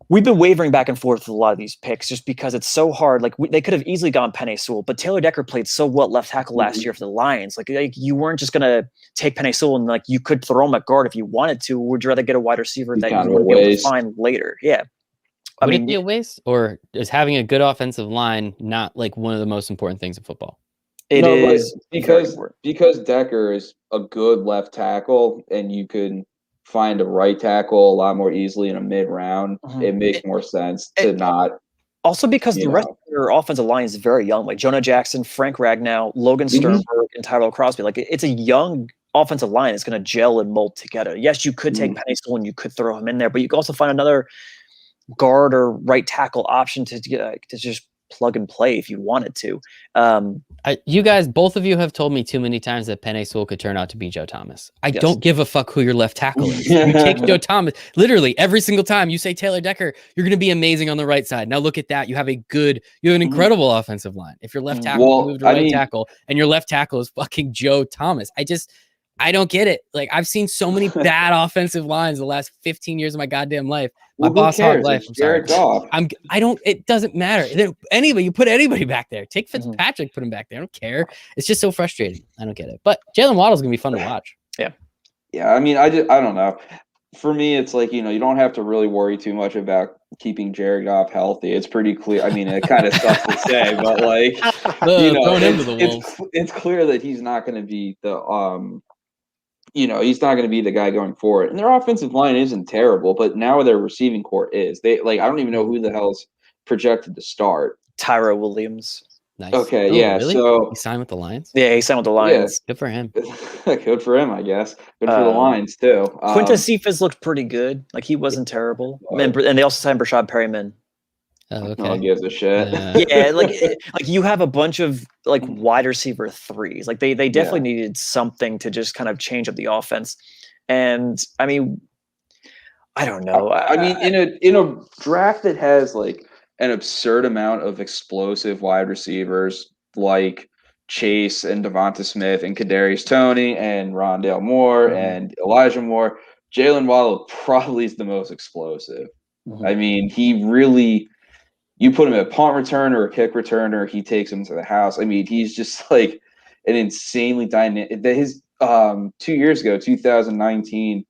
we've been wavering back and forth with a lot of these picks just because it's so hard. Like they could have easily gone Penei Sewell, but Taylor Decker played so well at left tackle last year for the Lions. Like you weren't just gonna take Penei Sewell and like you could throw him at guard if you wanted to. Or would you rather get a wide receiver that you would be able to find later? Yeah. Would it be a waste, or is having a good offensive line not like one of the most important things in football? It is because Decker is a good left tackle, and you could find a right tackle a lot more easily in a mid round. It makes more sense to not. Also, because the rest of your offensive line is very young, like Jonah Jackson, Frank Ragnow, Logan Sternberg, and Tyrell Crosby. Like it's a young offensive line that's going to gel and mold together. Yes, you could take Penei Sewell and you could throw him in there, but you could also find another guard or right tackle option to just plug and play if you wanted to. You guys, both of you have told me too many times that Penei Sewell could turn out to be Joe Thomas. I don't give a fuck who your left tackle is. You take Joe Thomas. Literally every single time you say Taylor Decker, you're going to be amazing on the right side. Now look at that. You have an incredible offensive line. If your left tackle moved to right tackle and your left tackle is fucking Joe Thomas, I don't get it. Like I've seen so many bad offensive lines the last 15 years of my goddamn life. My boss hog life. I'm sorry. It doesn't matter. You put anybody back there. Take Fitzpatrick, put him back there. I don't care. It's just so frustrating. I don't get it. But Jalen Waddle's gonna be fun to watch. Yeah. Yeah. I mean, I don't know. For me, it's like, you don't have to really worry too much about keeping Jared Goff healthy. It's pretty clear. I mean, it kind of sucks to say, but like, it's clear that he's not going to be he's not going to be the guy going forward. And their offensive line isn't terrible, but now their receiving core is. I don't even know who the hell's projected to start. Tyra Williams. Nice. Okay, yeah. Really? So he signed with the Lions? Yeah, he signed with the Lions. Yeah. Good for him. Good for him, I guess. Good for the Lions too. Quinta Cephas looked pretty good. Like he wasn't terrible. And they also signed Brashad Perryman. Oh, okay. No one gives a shit. Yeah, like you have a bunch of like wide receiver threes. Like they definitely needed something to just kind of change up the offense. And I mean, I don't know. I mean, in a draft that has like an absurd amount of explosive wide receivers like Chase and Devonta Smith and Kadarius Toney and Rondale Moore and Elijah Moore, Jalen Waddle probably is the most explosive. I mean, he really. You put him at a punt returner or a kick returner, he takes him to the house. I mean, he's just like an insanely dynamic. His 2 years ago, 2019,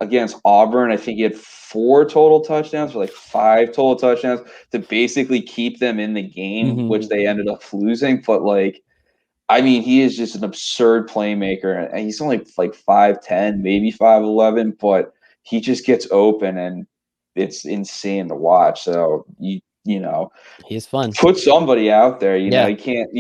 against Auburn, I think he had 4 total touchdowns or like 5 total touchdowns to basically keep them in the game, which they ended up losing. But like, I mean, he is just an absurd playmaker, and he's only like 5'10", maybe 5'11", but he just gets open and it's insane to watch. So you know, he's fun. Put somebody out there. You know, you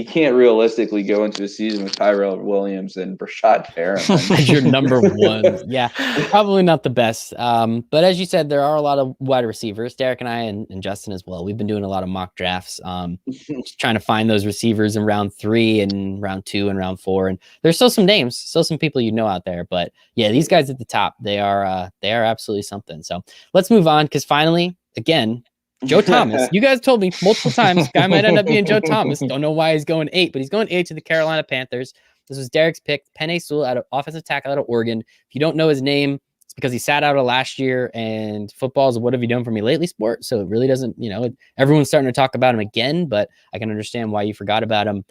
can't realistically go into a season with Tyrell Williams and Brashad Perriman as your number one. Yeah, probably not the best. But as you said, there are a lot of wide receivers. Derek and I and Justin as well. We've been doing a lot of mock drafts. Just trying to find those receivers in round 3 and round 2 and round 4. And there's still some names, still some people you know out there. But yeah, these guys at the top, they are absolutely something. So let's move on, because finally, again, Joe Thomas. You guys told me multiple times guy might end up being Joe Thomas. Don't know why he's going 8, but he's going 8 to the Carolina Panthers. This was Derek's pick. Penei Sewell, out of offensive tackle out of Oregon. If you don't know his name, it's because he sat out of last year, and football is a what have you done for me lately sport. So it really doesn't, everyone's starting to talk about him again, but I can understand why you forgot about him.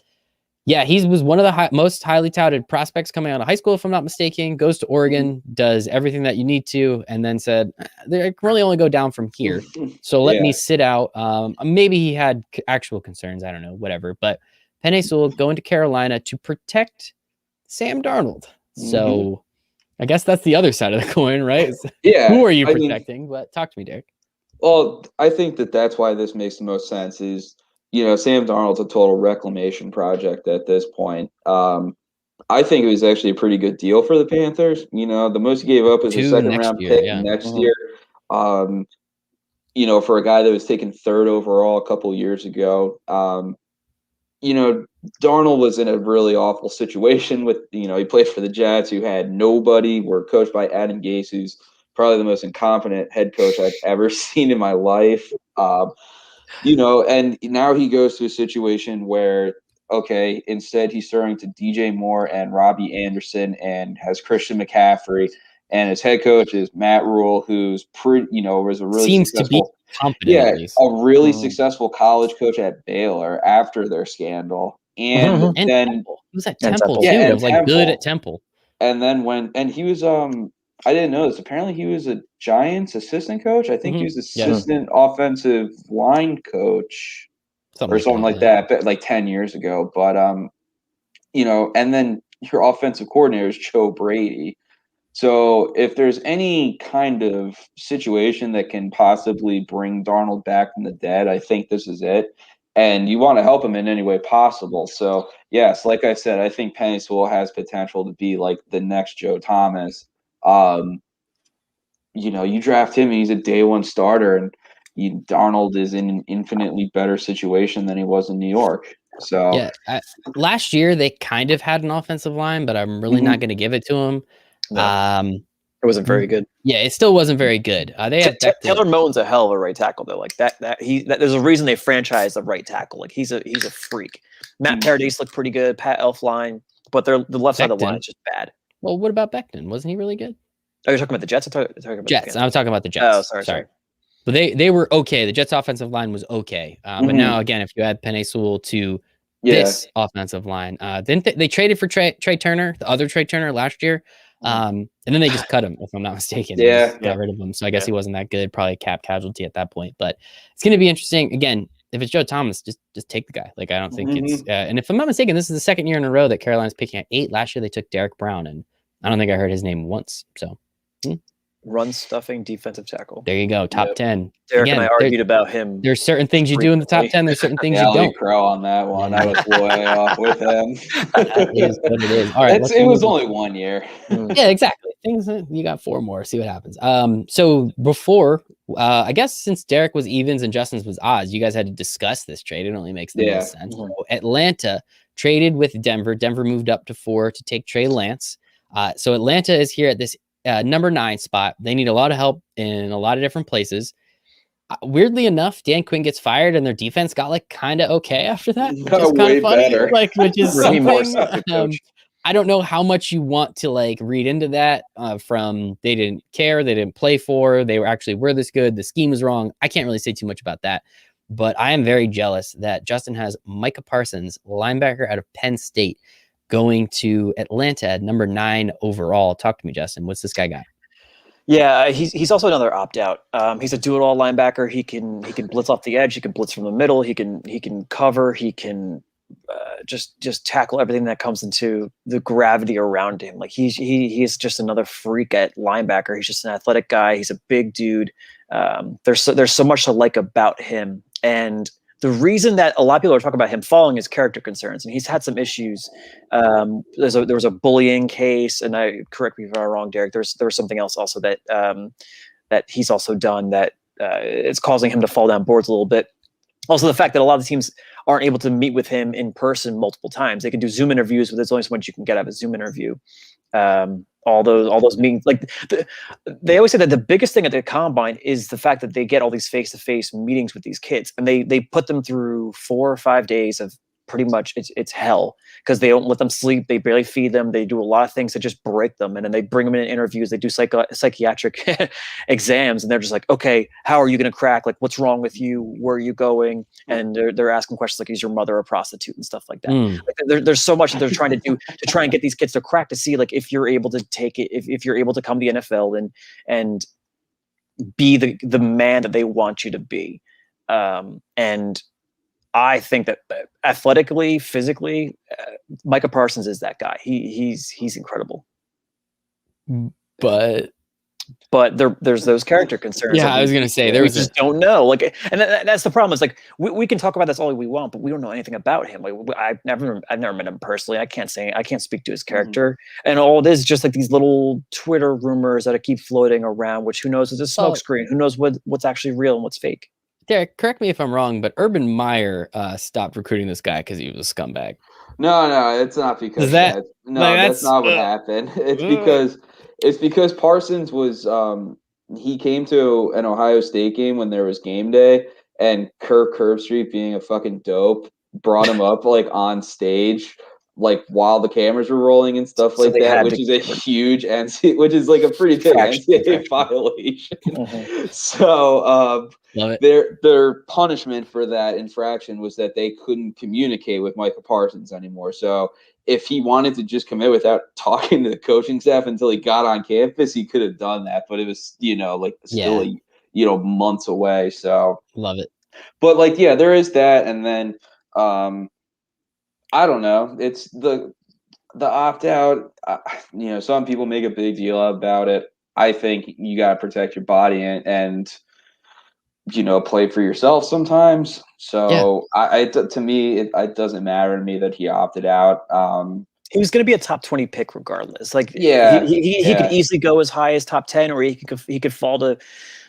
Yeah, he was one of the most highly touted prospects coming out of high school, if I'm not mistaken. Goes to Oregon, does everything that you need to, and then said, they can really only go down from here. So let me sit out. Maybe he had actual concerns. I don't know, whatever. But Penei Sewell going to Carolina to protect Sam Darnold. So I guess that's the other side of the coin, right? Yeah. Who are you protecting? But talk to me, Derek. Well, I think that's why this makes the most sense is, Sam Darnold's a total reclamation project at this point. I think it was actually a pretty good deal for the Panthers. The most he gave up is a second-round pick next year. For a guy that was taken 3rd overall a couple years ago. Darnold was in a really awful situation with, he played for the Jets, who had nobody. Were coached by Adam Gase, who's probably the most incompetent head coach I've ever seen in my life. And now he goes to a situation where, okay, instead he's throwing to DJ Moore and Robbie Anderson and has Christian McCaffrey, and his head coach is Matt Rule, who's was a really successful, successful college coach at Baylor after their scandal, and then Temple. He was at Temple too. Yeah, it was like good at Temple. And then he was I didn't know this. Apparently, he was a Giants assistant coach. I think he was assistant offensive line coach something like that, like 10 years ago. But and then your offensive coordinator is Joe Brady. So if there's any kind of situation that can possibly bring Darnold back from the dead, I think this is it. And you want to help him in any way possible. So yes, like I said, I think Penei Sewell has potential to be like the next Joe Thomas. You draft him, he's a day one starter, and Darnold is in an infinitely better situation than he was in New York. So yeah, last year they kind of had an offensive line, but I'm really not going to give it to him. No, it wasn't very good. Yeah, it still wasn't very good. They had Taylor Moton's a hell of a right tackle though. Like that there's a reason they franchised the right tackle. Like he's a freak. Matt Paradis looked pretty good. Pat Elflein, but the left side of the line is just bad. Well, what about Becton? Wasn't he really good? Oh, you're talking about the Jets? I'm talking about Jets. I'm talking about the Jets. Oh, sorry. But they were okay. The Jets' offensive line was okay. But now, again, if you add Penei Sewell to this offensive line, then they traded for Trey Turner, the other Trey Turner last year. And then they just cut him, if I'm not mistaken. Got rid of him. So I guess he wasn't that good. Probably a cap casualty at that point. But it's going to be interesting. Again, if it's Joe Thomas, just take the guy. Like, I don't think it's and if I'm not mistaken, this is the second year in a row that Carolina's picking at 8. Last year they took Derek Brown, and I don't think I heard his name once. So run stuffing defensive tackle. There you go. Top 10. Derek and I argued about him. There's certain things you do in the top 10. There's certain things you don't. Crow on that one. I was way off with him. That is what it is. All right. It was only 1 year. Yeah, exactly. You got 4 more. See what happens. So before, I guess since Derek was evens and Justin's was odds, you guys had to discuss this trade. It only makes the most sense. So Atlanta traded with Denver. Denver moved up to 4 to take Trey Lance. So Atlanta is here at this number 9 spot. They need a lot of help in a lot of different places. Weirdly enough, Dan Quinn gets fired and their defense got like kind of okay after that, which is kind of funny. Better. Like, which is something. I don't know how much you want to like read into that from they didn't care, they didn't play for, they were this good, the scheme was wrong. I can't really say too much about that, but I am very jealous that Justin has Micah Parsons, linebacker out of Penn State, going to Atlanta at number 9 overall. Talk to me, Justin. What's this guy got? Yeah, he's also another opt-out. He's a do-it-all linebacker. He can blitz off the edge. He can blitz from the middle. He can cover. He can just tackle everything that comes into the gravity around him. Like he is just another freak at linebacker. He's just an athletic guy. He's a big dude. There's so much to like about him, and the reason that a lot of people are talking about him falling is character concerns, and he's had some issues. There was a bullying case, and correct me if I'm wrong, Derek. There was something else also that that he's also done that it's causing him to fall down boards a little bit. Also, the fact that a lot of the teams aren't able to meet with him in person multiple times. They can do Zoom interviews, but there's only so much you can get out of a Zoom interview. All those meetings, like they always say that the biggest thing at the combine is the fact that they get all these face-to-face meetings with these kids, and they put them through 4 or 5 days of pretty much it's hell, because they don't let them sleep, they barely feed them, they do a lot of things to just break them, and then they bring them in interviews, they do psychiatric exams, and they're just like, okay, how are you going to crack? Like, what's wrong with you? Where are you going? And they're asking questions like, is your mother a prostitute and stuff like that. Like, there's so much that they're trying to do to try and get these kids to crack, to see like if you're able to take it, if you're able to come to the NFL and be the man that they want you to be. And I think that athletically, physically, Micah Parsons is that guy. He's incredible. But there's those character concerns. Yeah, I was gonna say we just don't know. Like, and that's the problem. Is like we can talk about this all we want, but we don't know anything about him. Like, I've never met him personally. I can't speak to his character. And all it is just like these little Twitter rumors that keep floating around. Which who knows is a smokescreen? Who knows what's actually real and what's fake? Derek, correct me if I'm wrong, but Urban Meyer stopped recruiting this guy because he was a scumbag. No, it's not because that's not what happened. It's because Parsons was he came to an Ohio State game when there was game day, and Kirk Herbstreit, being a fucking dope, brought him up like on stage, like while the cameras were rolling and stuff like that, which is a huge which is like a pretty big NCAA violation. So their punishment for that infraction was that they couldn't communicate with Micah Parsons anymore. So if he wanted to just commit without talking to the coaching staff until he got on campus, he could have done that. But it was, still months away. So love it. But there is that, and then I don't know. It's the opt out. Some people make a big deal about it. I think you got to protect your body and play for yourself sometimes. So to me, it doesn't matter to me that he opted out. He was going to be a top 20 pick regardless. Like, he could easily go as high as top 10, or he could fall to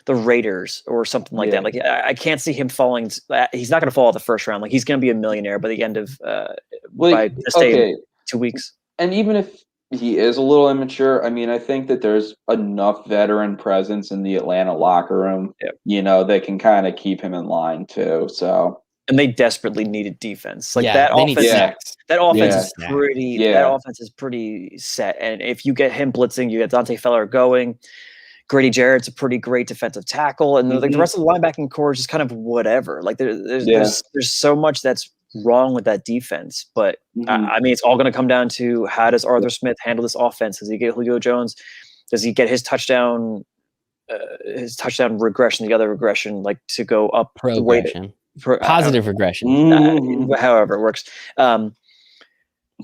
the Raiders or something like that. Like, I can't see him falling. He's not going to fall at the first round. Like, he's going to be a millionaire by the end of by 2 weeks. And even if he is a little immature, I mean, I think that there's enough veteran presence in the Atlanta locker room, that can kind of keep him in line too. So. And they desperately needed defense. Like that offense. That offense is pretty. That offense is pretty set. And if you get him blitzing, you get Dante Feller going. Grady Jarrett's a pretty great defensive tackle, and the rest of the linebacking core is just kind of whatever. Like there's so much that's wrong with that defense. But I mean, it's all going to come down to how does Arthur Smith handle this offense? Does he get Julio Jones? Does he get his touchdown regression, the other regression, like to go up progression? Positive regression, however it works.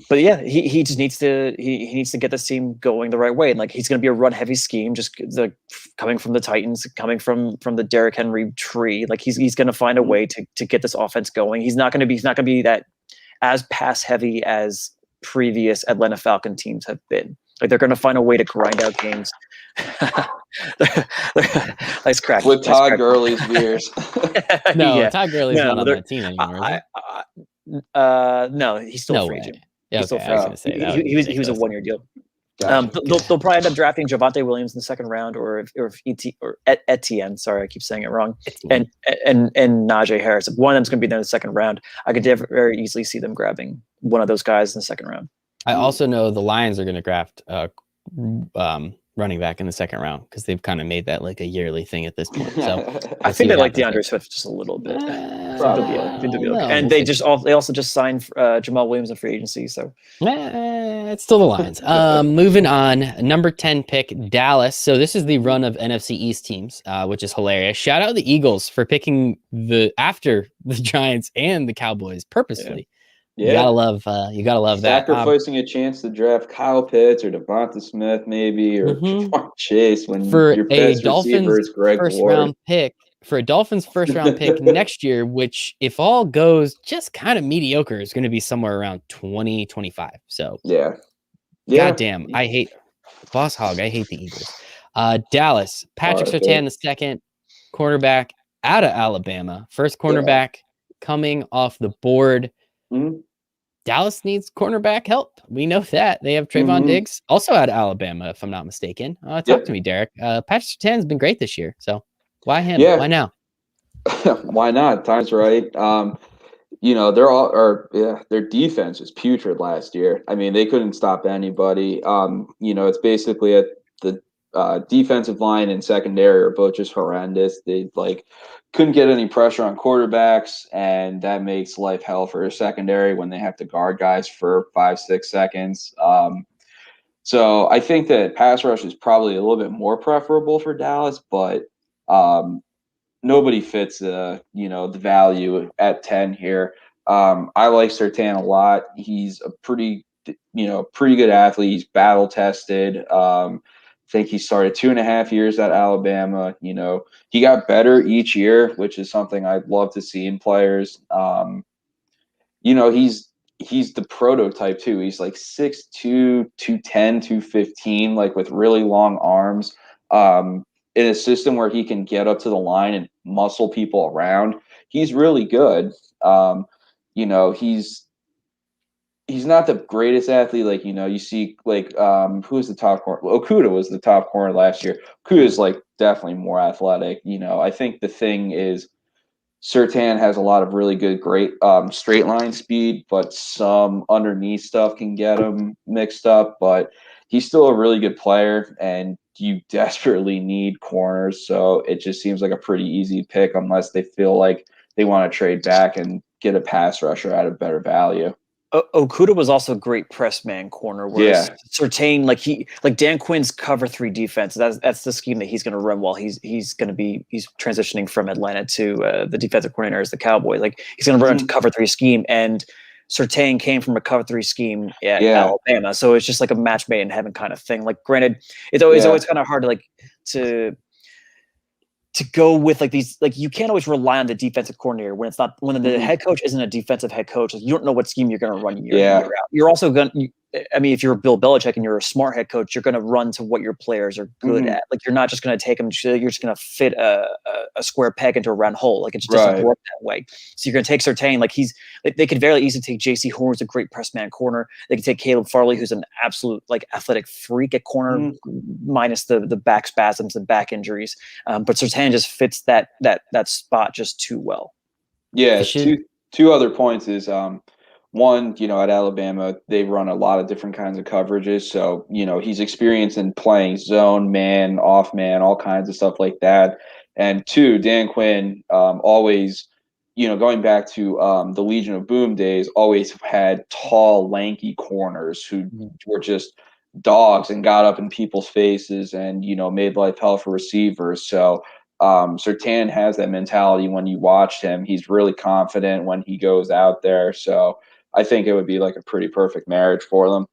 But yeah, he just needs to he needs to get this team going the right way. And like, he's going to be a run heavy scheme, just coming from the Titans, coming from the Derrick Henry tree. Like, he's going to find a way to get this offense going. He's not going to be that as pass heavy as previous Atlanta Falcon teams have been. Like, they're going to find a way to grind out games. Nice crack. With Todd Gurley's ears. Todd Gurley's not on that team anymore. No, he's still free agent. Yeah, okay, I was going to say he was a 1-year deal. Gotcha. They'll probably end up drafting Javonte Williams in the second round, or Etienne. Sorry, I keep saying it wrong. And Najee Harris. If one of them's going to be there in the second round, I could very easily see them grabbing one of those guys in the second round. I also know the Lions are going to draft running back in the second round, because they've kind of made that like a yearly thing at this point. So I think they like DeAndre Swift just a little bit. And they also just signed Jamal Williams in free agency. So it's still the Lions. Moving on, number 10 pick, Dallas. So this is the run of NFC East teams, which is hilarious. Shout out the Eagles for picking after the Giants and the Cowboys purposefully. You gotta love that. Sacrificing a chance to draft Kyle Pitts or Devonta Smith, maybe, or Jamar Chase when for your a best receiver Dolphins is Greg first Ward. round pick. For a Dolphins first round pick next year, which if all goes just kind of mediocre, is going to be somewhere around 2025. So goddamn, I hate Boss Hog. I hate the Eagles. Dallas, Patrick Surtain the second, cornerback out of Alabama, first cornerback coming off the board. Mm-hmm. Dallas needs cornerback help. We know that. They have Trayvon Diggs, also out of Alabama, if I'm not mistaken. Talk to me, Derek. Patrick Surtain's been great this year. So why him? Yeah. Why now? Why not? Time's right. Their defense was putrid last year. I mean, they couldn't stop anybody. It's basically the defensive line and secondary are both just horrendous. They couldn't get any pressure on quarterbacks, and that makes life hell for a secondary when they have to guard guys for 5-6 seconds. So I think that pass rush is probably a little bit more preferable for Dallas, but nobody fits the value at 10 here. I like Surtain a lot. He's a pretty good athlete. He's battle tested. I think he started 2.5 years at Alabama. He got better each year, which is something I'd love to see in players. He's the prototype too. He's like 6'2", 210, 215, like with really long arms. In a system where he can get up to the line and muscle people around, he's really good. He's not the greatest athlete. You see who's the top corner? Okudah was the top corner last year. Okudah is definitely more athletic. I think the thing is Surtain has a lot of really good, great straight line speed, but some underneath stuff can get him mixed up. But he's still a really good player, and you desperately need corners. So it just seems like a pretty easy pick unless they feel like they want to trade back and get a pass rusher at a better value. Okudah was also a great press man corner. Whereas Surtain, Dan Quinn's cover 3 defense. That's the scheme that he's going to run while he's transitioning from Atlanta to the defensive coordinator as the Cowboys. He's going to run into cover 3 scheme, and Surtain came from a cover 3 scheme at Alabama, so it's just like a match made in heaven kind of thing. Granted, it's always kind of hard to go with these, you can't always rely on the defensive coordinator when the head coach isn't a defensive head coach. You don't know what scheme you're going to run year in, year out. You're also if you're Bill Belichick and you're a smart head coach, you're going to run to what your players are good at. You're not just going to take them. You're just going to fit a square peg into a round hole. It just doesn't work that way. So you're going to take Surtain. They could very easily take J.C. Horn, who's a great press man corner. They could take Caleb Farley, who's an absolute athletic freak at corner, minus the back spasms and back injuries. But Surtain just fits that spot just too well. Yeah. Two other points is one, at Alabama, they run a lot of different kinds of coverages. So, he's experienced in playing zone, man, off man, all kinds of stuff like that. And two, Dan Quinn always, going back to the Legion of Boom days, always had tall, lanky corners who were just dogs and got up in people's faces and, made life hell for receivers. So Surtain has that mentality when you watch him. He's really confident when he goes out there. So I think it would be a pretty perfect marriage for them.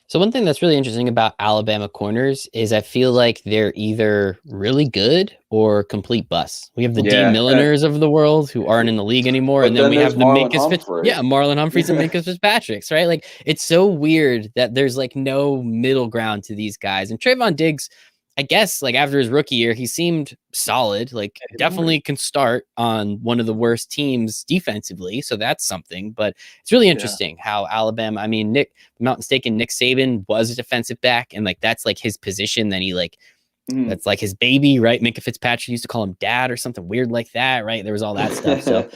So one thing that's really interesting about Alabama corners is I feel like they're either really good or complete busts. We have the D Milliners of the world who aren't in the league anymore, and then we have the Marlon Humphreys and Minka Fitzpatricks, right? It's so weird that there's no middle ground to these guys. And Trayvon Diggs, I guess, after his rookie year, he seemed solid, definitely can start on one of the worst teams defensively. So that's something, but it's really interesting how Alabama, if I'm not mistaken, Nick Saban was a defensive back, and that's his position. Then he that's his baby, right? Minka Fitzpatrick used to call him dad or something weird like that, right? There was all that stuff. So,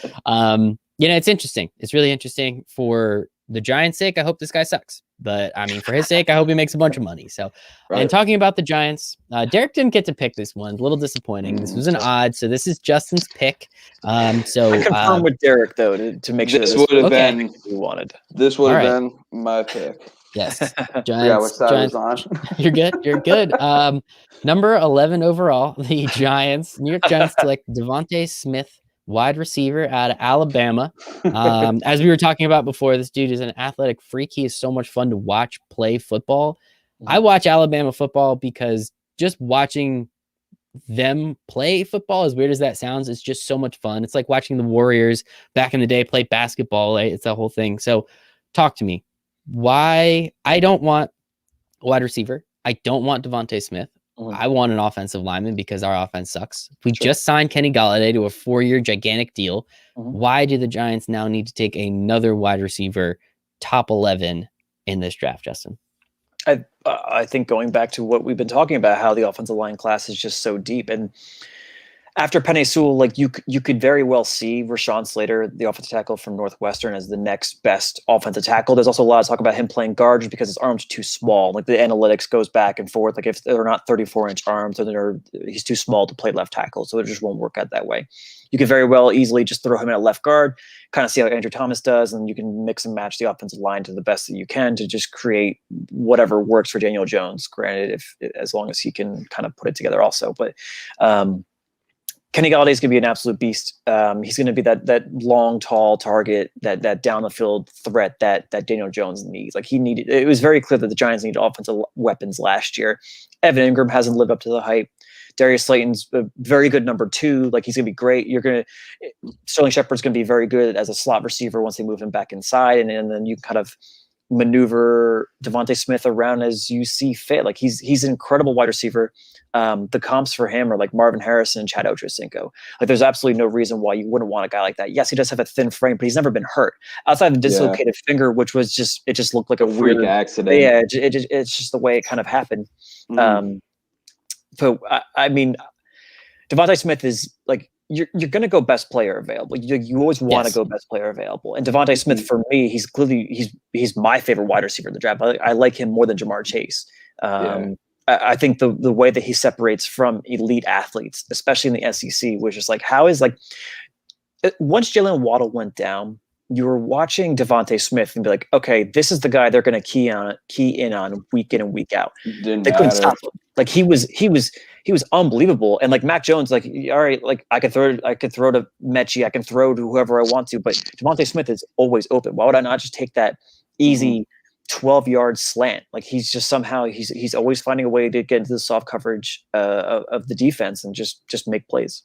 it's interesting. It's really interesting for the Giants' sake. I hope this guy sucks. But for his sake, I hope he makes a bunch of money. So, and talking about the Giants, Derek didn't get to pick this one. A little disappointing. This was an odd. So this is Justin's pick. So I confirm with Derek though to make sure this would have been you wanted. This would have been my pick. Yes, Giants. Yeah, what side was on? You're good. You're good. Number 11 overall, the Giants. New York Giants select Devonta Smith, wide receiver out of Alabama. As we were talking about before, this dude is an athletic freak. He is so much fun to watch play football. I watch Alabama football because just watching them play football, as weird as that sounds, it's just so much fun. It's like watching the Warriors back in the day play basketball. It's that whole thing. So talk to me. Why? I don't want a wide receiver. I don't want Devonta Smith. I want an offensive lineman because our offense sucks. We just signed Kenny Golladay to a 4-year gigantic deal. Why do the Giants now need to take another wide receiver top 11 in this draft, Justin? I think going back to what we've been talking about, how the offensive line class is just so deep. And after Penei Sewell, like you could very well see Rashaan Slater, the offensive tackle from Northwestern, as the next best offensive tackle. There's also a lot of talk about him playing guard just because his arms are too small. Like the analytics goes back and forth. Like if they're not 34-inch arms, then he's too small to play left tackle, so it just won't work out that way. You could very well easily just throw him in at left guard, kind of see how Andrew Thomas does, and you can mix and match the offensive line to the best that you can to just create whatever works for Daniel Jones. Granted, as long as he can kind of put it together also, but. Kenny Golladay is going to be an absolute beast. He's going to be that long, tall target, that down the field threat that Daniel Jones needs. Like it was very clear that the Giants needed offensive weapons last year. Evan Ingram hasn't lived up to the hype. Darius Slayton's a very good number 2. Like he's going to be great. Sterling Shepard's going to be very good as a slot receiver once they move him back inside, and then you kind of maneuver Devonta Smith around as you see fit. Like he's an incredible wide receiver. The comps for him are like Marvin Harrison and Chad Ochocinco. Like there's absolutely no reason why you wouldn't want a guy like that. Yes, he does have a thin frame, but he's never been hurt outside of a dislocated finger, which was just looked like a freak weird accident. Yeah, it's just the way it kind of happened. So I mean, Devonta Smith is like you're going to go best player available. You always want to go best player available. And Devonta Smith, for me, he's my favorite wide receiver in the draft. I like him more than Jamar Chase. I think the way that he separates from elite athletes, especially in the SEC, was just like once Jalen Waddle went down, you were watching Devonta Smith and be like, okay, this is the guy they're going to key in on week in and week out. They couldn't stop him. Like he was unbelievable. And like Mac Jones, like, all right, like I could throw to Mechie, I can throw to whoever I want to, but Devonta Smith is always open. Why would I not just take that easy 12-yard slant? Like he's just somehow he's always finding a way to get into the soft coverage of the defense and just make plays.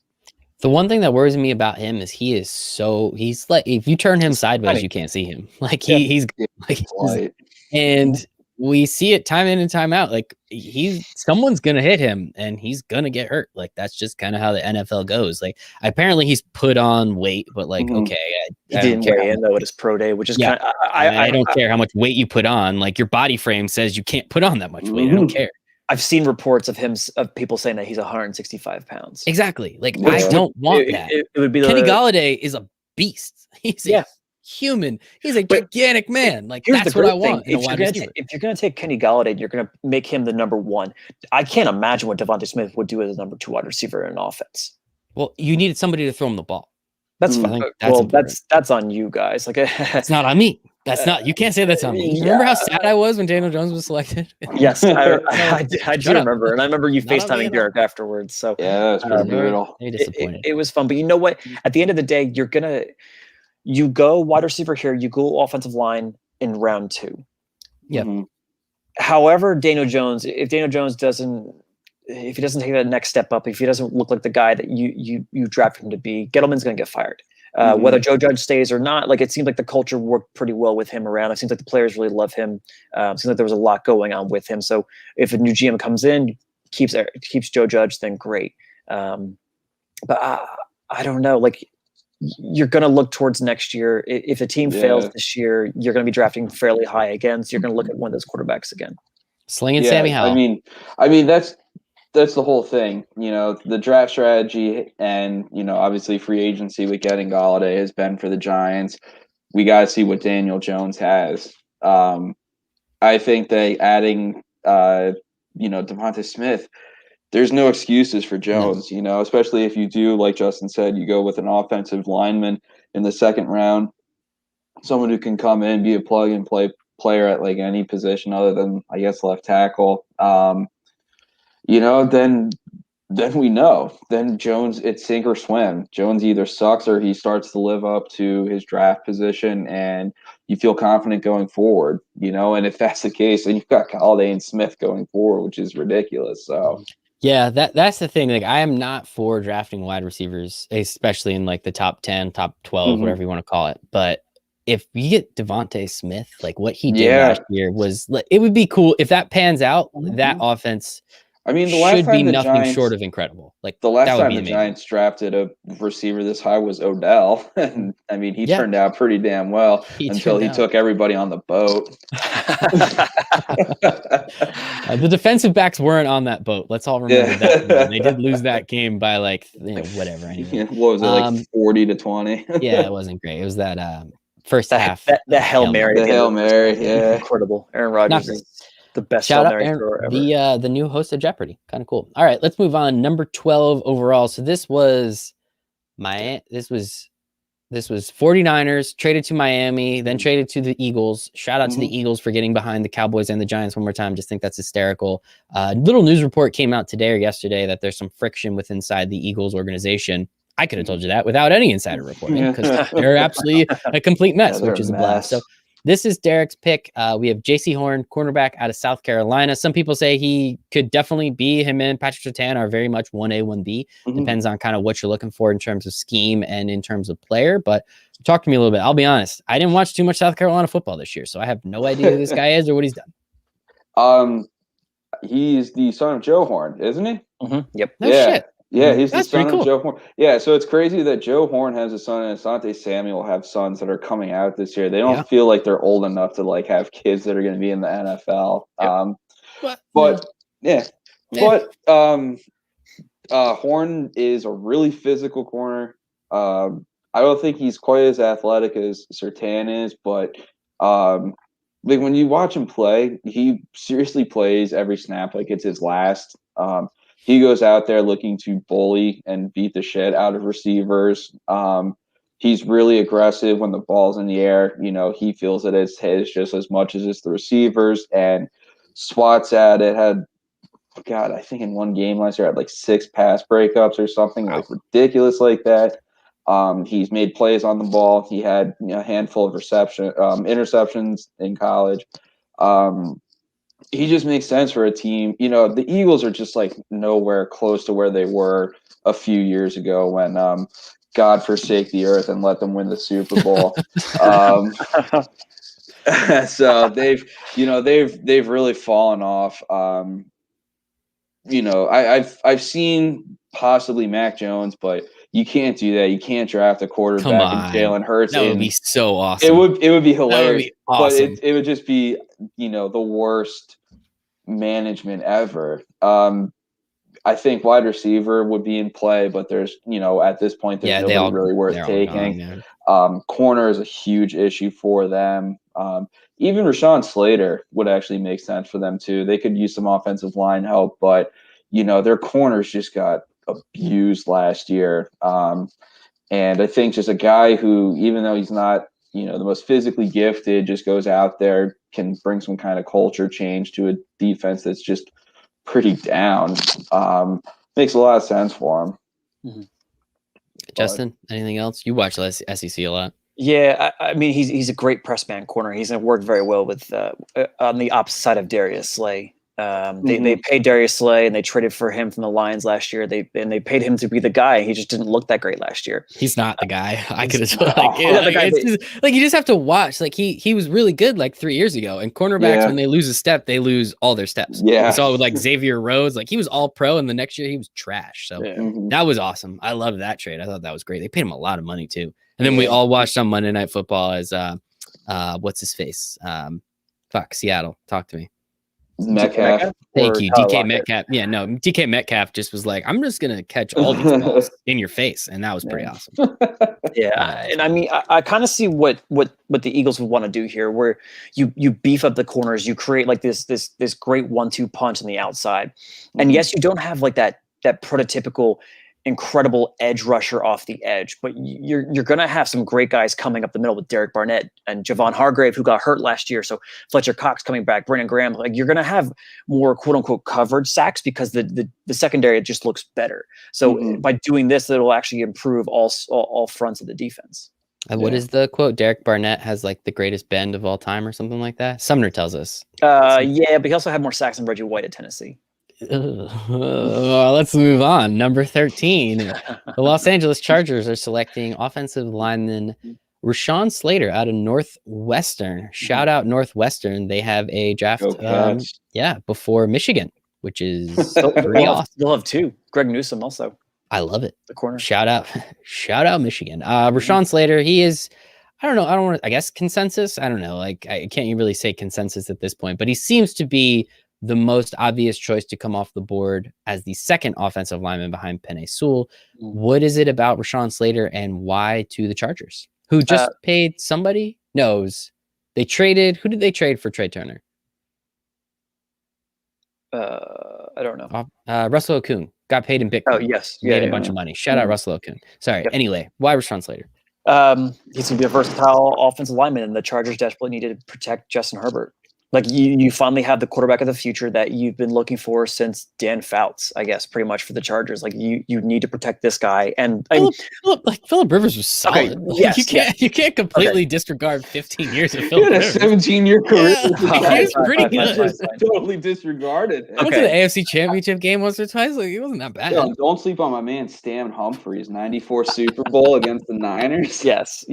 The one thing that worries me about him is he's like, if you turn him sideways, you can't see him. Like and we see it time in and time out. Like someone's gonna hit him and he's gonna get hurt. Like that's just kind of how the NFL goes. Like apparently he's put on weight, but like okay, he didn't weigh in though at his pro day, which is kind of I don't care how much weight you put on. Like your body frame says you can't put on that much weight. I don't care. I've seen reports of people saying that he's 165 pounds. Exactly. Like I don't want that. It would be Kenny Golladay is a beast. He's a human. He's a gigantic man. Like that's what I want. If you're going to take Kenny Golladay, you're going to make him the number 1. I can't imagine what Devonta Smith would do as a number 2 wide receiver in an offense. Well, you needed somebody to throw him the ball. That's fine. That's on you guys. Like it's not on me. That's not. You can't say that's on me. Remember how sad I was when Daniel Jones was selected? Yes, I do remember, and I remember you FaceTiming Derek afterwards. So yeah, that's pretty brutal. It was fun, but you know what? At the end of the day, you go wide receiver here, you go offensive line in round 2. Yeah. However, if Daniel Jones doesn't take that next step up, if he doesn't look like the guy that you drafted him to be, Gettleman's going to get fired. Whether Joe Judge stays or not, like it seems like the culture worked pretty well with him around. It seems like the players really love him. Seems like there was a lot going on with him. So if a new GM comes in, keeps Joe Judge, then great. But I don't know. Like you're going to look towards next year. If a team fails this year, you're going to be drafting fairly high again. So you're going to look at one of those quarterbacks again. Slinging Sammy Howell. I mean that's the whole thing, the draft strategy and, obviously free agency with getting Golladay has been for the Giants. We got to see what Daniel Jones has. I think that adding, Devonta Smith, there's no excuses for Jones, especially if you do, like Justin said, you go with an offensive lineman in the second round, someone who can come in, be a plug and play player at like any position other than, I guess, left tackle. Then then we know. Then Jones, it's sink or swim. Jones either sucks or he starts to live up to his draft position, and you feel confident going forward, And if that's the case, then you've got Galladay and Smith going forward, which is ridiculous. So, yeah, that's the thing. Like, I am not for drafting wide receivers, especially in like the top 10, top 12, whatever you want to call it. But if you get Devonta Smith, like what he did last year was, it would be cool if that pans out. That offense. I mean, the last should time be the nothing Giants, short of incredible. Like the last that would time be the amazing. Giants drafted a receiver this high was Odell, and I mean, he turned out pretty damn well until he took everybody on the boat. The defensive backs weren't on that boat. Let's all remember that. They did lose that game by whatever. Anyway, what was it, like 40-20? Yeah, it wasn't great. It was that first half. The Hail Mary. The Hail Mary, yeah. Incredible. Aaron Rodgers is the best Shout Hail out Mary Aaron, thrower ever. The new host of Jeopardy. Kind of cool. All right, let's move on. Number 12 overall. So this was 49ers, traded to Miami, then traded to the Eagles. Shout out to the Eagles for getting behind the Cowboys and the Giants one more time. Just think that's hysterical. Little news report came out today or yesterday that there's some friction with inside the Eagles organization. I could have told you that without any insider reporting because they're absolutely a complete mess, which is a blast. So this is Derek's pick. We have J.C. Horn, cornerback out of South Carolina. Some people say he could definitely be, him and Patrick Surtain are very much 1A, 1B. Depends on kind of what you're looking for in terms of scheme and in terms of player. But talk to me a little bit. I'll be honest. I didn't watch too much South Carolina football this year, so I have no idea who this guy is or what he's done. He's the son of Joe Horn, isn't he? Yep. No shit. Yeah, he's the son of Joe Horn. Yeah, so it's crazy that Joe Horn has a son and Asante Samuel have sons that are coming out this year. They don't feel like they're old enough to like have kids that are going to be in the NFL. Horn is a really physical corner. I don't think he's quite as athletic as Surtain is, but like when you watch him play, he seriously plays every snap like it's his last. He goes out there looking to bully and beat the shit out of receivers. He's really aggressive when the ball's in the air. He feels that it's his just as much as it's the receivers and swats at it. I think in one game last year had like 6 pass breakups or something like ridiculous like that. He's made plays on the ball. He had a handful of interceptions in college. He just makes sense for a team. The Eagles are just like nowhere close to where they were a few years ago when God forsake the earth and let them win the Super Bowl. So they've really fallen off. I've seen possibly Mac Jones, but you can't do that. You can't draft a quarterback in Jalen Hurts. That would be so awesome. It would be hilarious. That would be awesome. But it would just be, the worst management ever. I think wide receiver would be in play, but there's, at this point, there's nobody really worth taking. Corner is a huge issue for them. Even Rashaan Slater would actually make sense for them too. They could use some offensive line help, but their corners just got abused last year. And I think just a guy who, even though he's not, the most physically gifted, just goes out there, can bring some kind of culture change to a defense that's just pretty down. Makes a lot of sense for him. Justin, anything else? You watch SEC a lot. Yeah, I mean, he's a great press man corner. He's worked very well with on the opposite side of Darius Slay. They paid Darius Slay and they traded for him from the Lions last year. They paid him to be the guy. He just didn't look that great last year. He's not the guy. I could have you just have to watch. Like he was really good like 3 years ago. And cornerbacks, when they lose a step, they lose all their steps. Yeah. We saw with like Xavier Rhodes, like he was all pro, and the next year he was trash. So that was awesome. I loved that trade. I thought that was great. They paid him a lot of money too. And then we all watched on Monday Night Football as what's his face? Seattle. Talk to me. Metcalf. Thank you, DK Metcalf. Yeah, no, DK Metcalf just was like, I'm just gonna catch all these balls in your face, and that was pretty awesome. And I mean, I kind of see what the Eagles would want to do here, where you beef up the corners, you create like this great 1-2 punch on the outside, and yes, you don't have like that prototypical incredible edge rusher off the edge, but you're going to have some great guys coming up the middle with Derek Barnett and Javon Hargrave, who got hurt last year. So Fletcher Cox coming back, Brandon Graham, like you're going to have more quote unquote coverage sacks because the secondary just looks better. So by doing this, it'll actually improve all fronts of the defense. What is the quote? Derek Barnett has like the greatest bend of all time or something like that. Sumner tells us. Yeah, but he also had more sacks than Reggie White at Tennessee. Let's move on. Number 13. The Los Angeles Chargers are selecting offensive lineman Rashaan Slater out of Northwestern. Shout out Northwestern. They have a draft before Michigan, which is pretty awesome. They'll have two. Greg Newsome also. I love it. The corner. Shout out Michigan. Rashaan Slater, he is, I guess consensus. I don't know. Like I can't really say consensus at this point, but he seems to be the most obvious choice to come off the board as the second offensive lineman behind Penei Sewell. What is it about Rashaan Slater and why to the Chargers, who just paid somebody? Knows they traded. Who did they trade for Trey Turner? I don't know. Russell Okung got paid in Bitcoin. Oh, yes. Made a bunch of money. Shout out Russell Okung. Sorry. Yep. Anyway, why Rashaan Slater? He's going to be a versatile offensive lineman, and the Chargers desperately needed to protect Justin Herbert. Like you finally have the quarterback of the future that you've been looking for since Dan Fouts, I guess, pretty much for the Chargers. Like you need to protect this guy. And Phillip Rivers was solid. Okay, you can't completely disregard 15 years of Phillip Rivers. He had a 17-year career. Yeah, he was pretty good. Totally disregarded. Went to the AFC Championship game once or twice. Like he wasn't that bad. Yo, don't sleep on my man Stan Humphries, 94 Super Bowl against the Niners. Yes.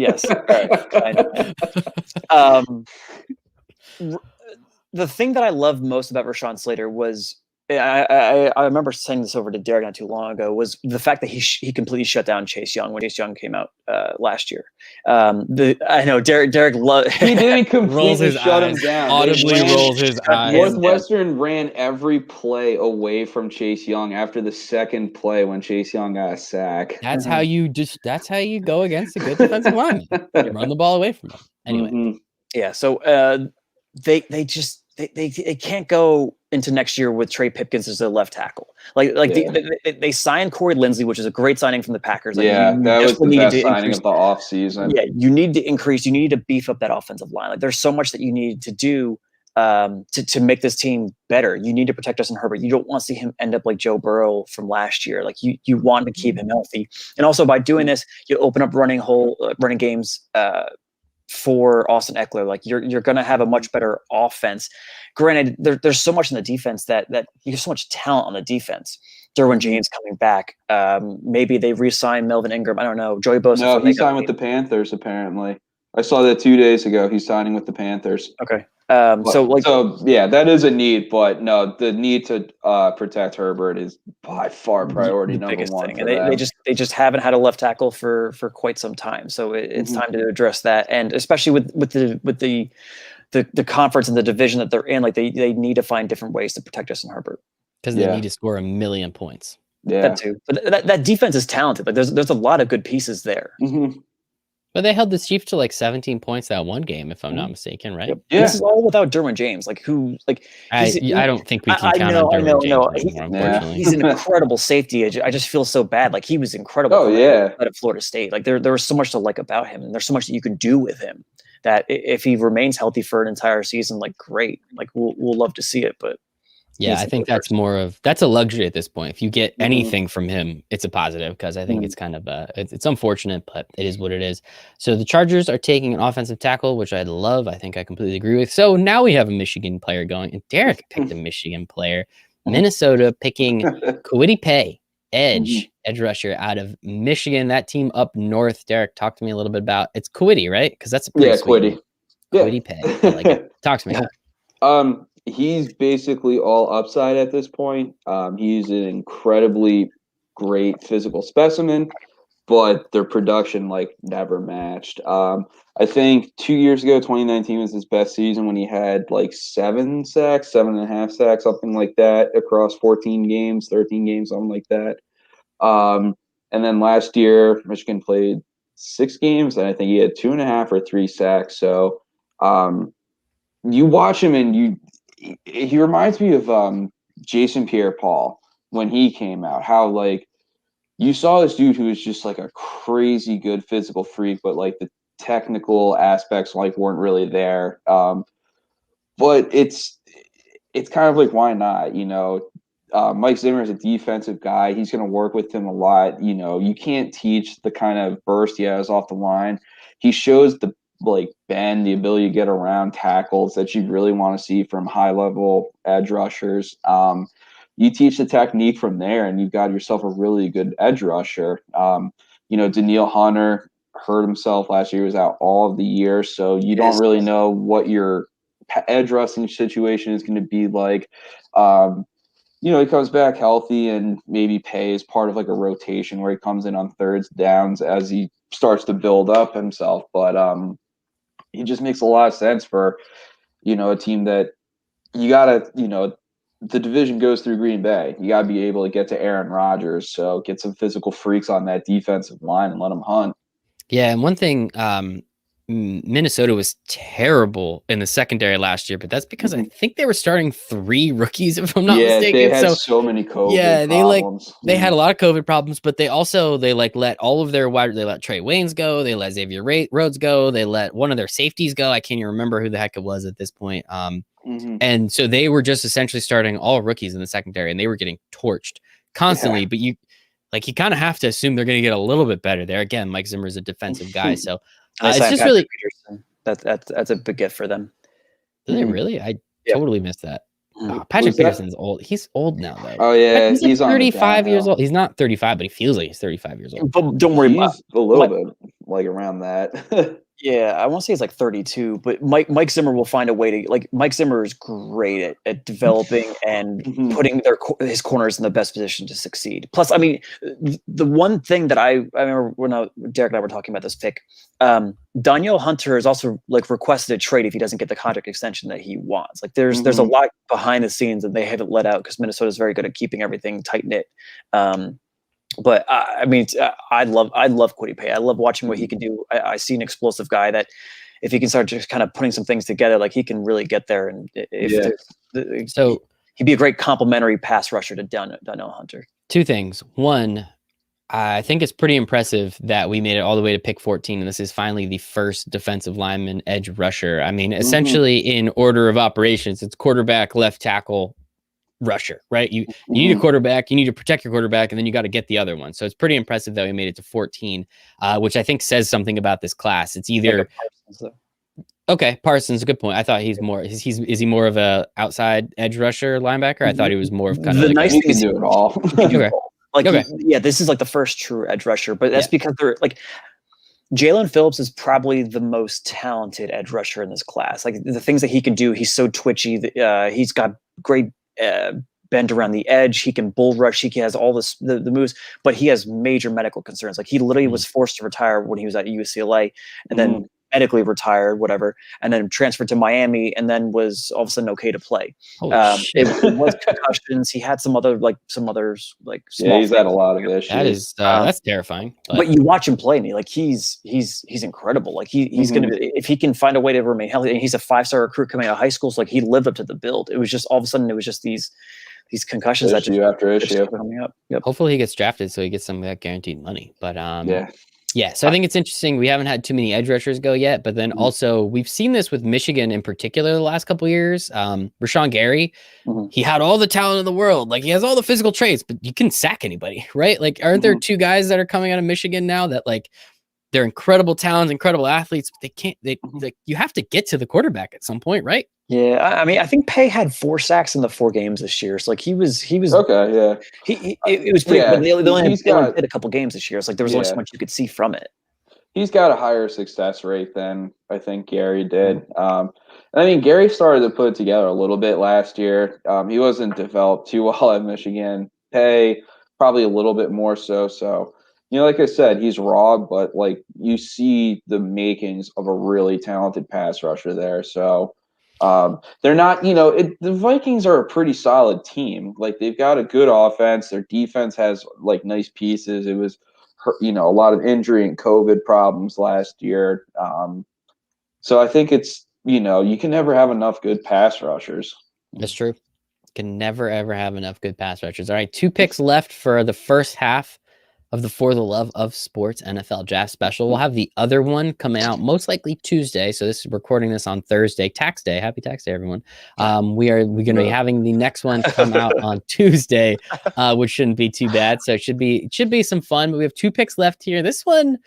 The thing that I loved most about Rashaan Slater was I remember saying this over to Derek not too long ago, was the fact that he completely shut down Chase Young when Chase Young came out last year. I know Derek he didn't completely shut him down. Audibly rolls his eyes. Northwestern ran every play away from Chase Young after the second play when Chase Young got a sack. That's how you go against a good defensive lineman. You run the ball away from him. Anyway. Yeah, so they can't go into next year with Trey Pipkins as their left tackle. They signed Corey Linsley, which is a great signing from the Packers. Like, that was the best signing of the offseason. Yeah, you need to beef up that offensive line. Like there's so much that you need to do to make this team better. You need to protect Justin Herbert. You don't want to see him end up like Joe Burrow from last year. Like you want to keep him healthy. And also by doing this, you open up running games for Austin Eckler. Like you're going to have a much better offense. Granted, there's so much in the defense that you have so much talent on the defense. Derwin James coming back. Maybe they re-sign Melvin Ingram. I don't know. Joey Bosa. No, he signed with the Panthers apparently. I saw that 2 days ago. He's signing with the Panthers. Okay. That is a need, but no, the need to protect Herbert is by far priority number one. And they just haven't had a left tackle for quite some time. So it's time to address that, and especially with the conference and the division that they're in, like they need to find different ways to protect Justin Herbert because they need to score 1 million points. Yeah, that too. But that defense is talented. Like there's a lot of good pieces there. Mm-hmm. But they held the Chiefs to like 17 points that one game, if I'm not mistaken, right? Yep. Yeah. This is all without Derwin James. Like I don't think we can count on Derwin James anymore, unfortunately. He's an incredible safety. I just feel so bad. Like he was incredible. At Florida State. Like there was so much to like about him, and there's so much that you can do with him. That if he remains healthy for an entire season, like great. Like we'll love to see it, but. Yeah, I think that's a luxury at this point. If you get anything from him, it's a positive because I think it's kind of it's unfortunate, but it is what it is. So the Chargers are taking an offensive tackle, which I love. I think I completely agree with. So now we have a Michigan player going, and Derek picked a Michigan player. Minnesota picking Kwity Paye, edge rusher out of Michigan. That team up north. Derek, talk to me a little bit about it's Kwity, right? Because that's a pretty sweet Kwity. Kwity Paye. I like it. Talk to me. He's basically all upside at this point. He's an incredibly great physical specimen, but their production never matched. I think 2 years ago, 2019 was his best season when he had 7 sacks, 7.5 sacks, something like that across 14 games, 13 games, something like that. And then last year, Michigan played 6 games, and I think he had 2.5 or 3 sacks. So you watch him and he reminds me of Jason Pierre-Paul when he came out. How you saw this dude who was just like a crazy good physical freak, but like the technical aspects like weren't really there. But it's kind of like, why not? Mike Zimmer is a defensive guy. He's going to work with him a lot. You can't teach the kind of burst he has off the line. He shows the bend, the ability to get around tackles that you really want to see from high level edge rushers. You teach the technique from there, and you've got yourself a really good edge rusher. Daniil Hunter hurt himself last year. He was out all of the year, so you don't really know what your edge rushing situation is going to be like. He comes back healthy, and maybe Pay is part of like a rotation where he comes in on thirds downs as he starts to build up himself. But he just makes a lot of sense for, a team that you gotta, the division goes through Green Bay. You gotta be able to get to Aaron Rodgers. So get some physical freaks on that defensive line and let them hunt. Yeah, and one thing, Minnesota was terrible in the secondary last year, but that's because I think they were starting 3 rookies, if I'm not mistaken. They had so many COVID problems. They had a lot of COVID problems, but they let all of their they let Trey Waynes go, they let Xavier Rhodes go, they let one of their safeties go. I can't even remember who the heck it was at this point. And so they were just essentially starting all rookies in the secondary, and they were getting torched constantly. Yeah. But you kind of have to assume they're going to get a little bit better there. Again, Mike Zimmer is a defensive guy, so it's just Patrick really Peterson. That's a big gift for them. Did they really? I totally missed that. Patrick Peterson's old. He's old now, though. Oh yeah, he's 35 years old. He's not 35, but he feels like he's 35 years old. But don't worry, he's a little bit like around that. Yeah, I won't say he's like 32, but Mike Zimmer will find a way to Mike Zimmer is great at developing and putting his corners in the best position to succeed. Plus, I mean, the one thing that I remember when Derek and I were talking about this pick, Daniel Hunter is also requested a trade if he doesn't get the contract extension that he wants. There's a lot behind the scenes that they haven't let out because Minnesota is very good at keeping everything tight knit. But I mean, I love Kwity Paye. I love watching what he can do. I see an explosive guy that if he can start just kind of putting some things together, he can really get there. And so he'd be a great complementary pass rusher to Daniel Hunter. 2 things. One, I think it's pretty impressive that we made it all the way to pick 14, and this is finally the first defensive lineman edge rusher. I mean, essentially in order of operations, it's quarterback, left tackle, rusher, right? You need a quarterback, you need to protect your quarterback, and then you got to get the other one. So it's pretty impressive that we made it to 14, which I think says something about this class. It's either Parsons, a good point. I thought he's more. Is he more of a outside edge rusher linebacker? I thought he was more of kind of the nice thing is do it all. This is the first true edge rusher, but that's because they're Jalen Phillips is probably the most talented edge rusher in this class. The things that he can do, he's so twitchy. He's got great bend around the edge. He can bull rush. He has all the moves, but he has major medical concerns. He literally was forced to retire when he was at UCLA, and then medically retired, whatever, and then transferred to Miami, and then was all of a sudden okay to play. It was concussions. He had some others small he's had a lot of issues. That is that's terrifying. But you watch him play, and he's incredible. He's gonna be, if he can find a way to remain healthy. And he's a 5-star recruit coming out of high school, so he lived up to the build. It was just all of a sudden it was just these concussions issue after issue coming up. Yep. Hopefully he gets drafted so he gets some of that guaranteed money. But yeah, so I think it's interesting. We haven't had too many edge rushers go yet, but then also we've seen this with Michigan in particular the last couple of years. Rashaan Gary, he had all the talent in the world. He has all the physical traits, but you can sack anybody, right? Aren't there 2 guys that are coming out of Michigan now that they're incredible talents, incredible athletes, but you have to get to the quarterback at some point, right? Yeah, I mean, I think Paye had 4 sacks in the 4 games this year. So he was okay. Yeah, it was pretty. They only played a couple games this year. It's there was only so much you could see from it. He's got a higher success rate than I think Gary did. I mean, Gary started to put it together a little bit last year. He wasn't developed too well at Michigan. Paye probably a little bit more so. So like I said, he's raw, but you see the makings of a really talented pass rusher there. So. They're not, the Vikings are a pretty solid team. They've got a good offense. Their defense has nice pieces. It was, a lot of injury and COVID problems last year. So I think it's, you can never have enough good pass rushers. That's true. Can never, ever have enough good pass rushers. All right. 2 picks left for the first half of the For the Love of Sports NFL Draft Special. We'll have the other one coming out most likely Tuesday. So this is recording this on Thursday, Tax Day. Happy Tax Day, everyone. We're going to be having the next one come out on Tuesday, which shouldn't be too bad. So it should be some fun. But we have 2 picks left here. This one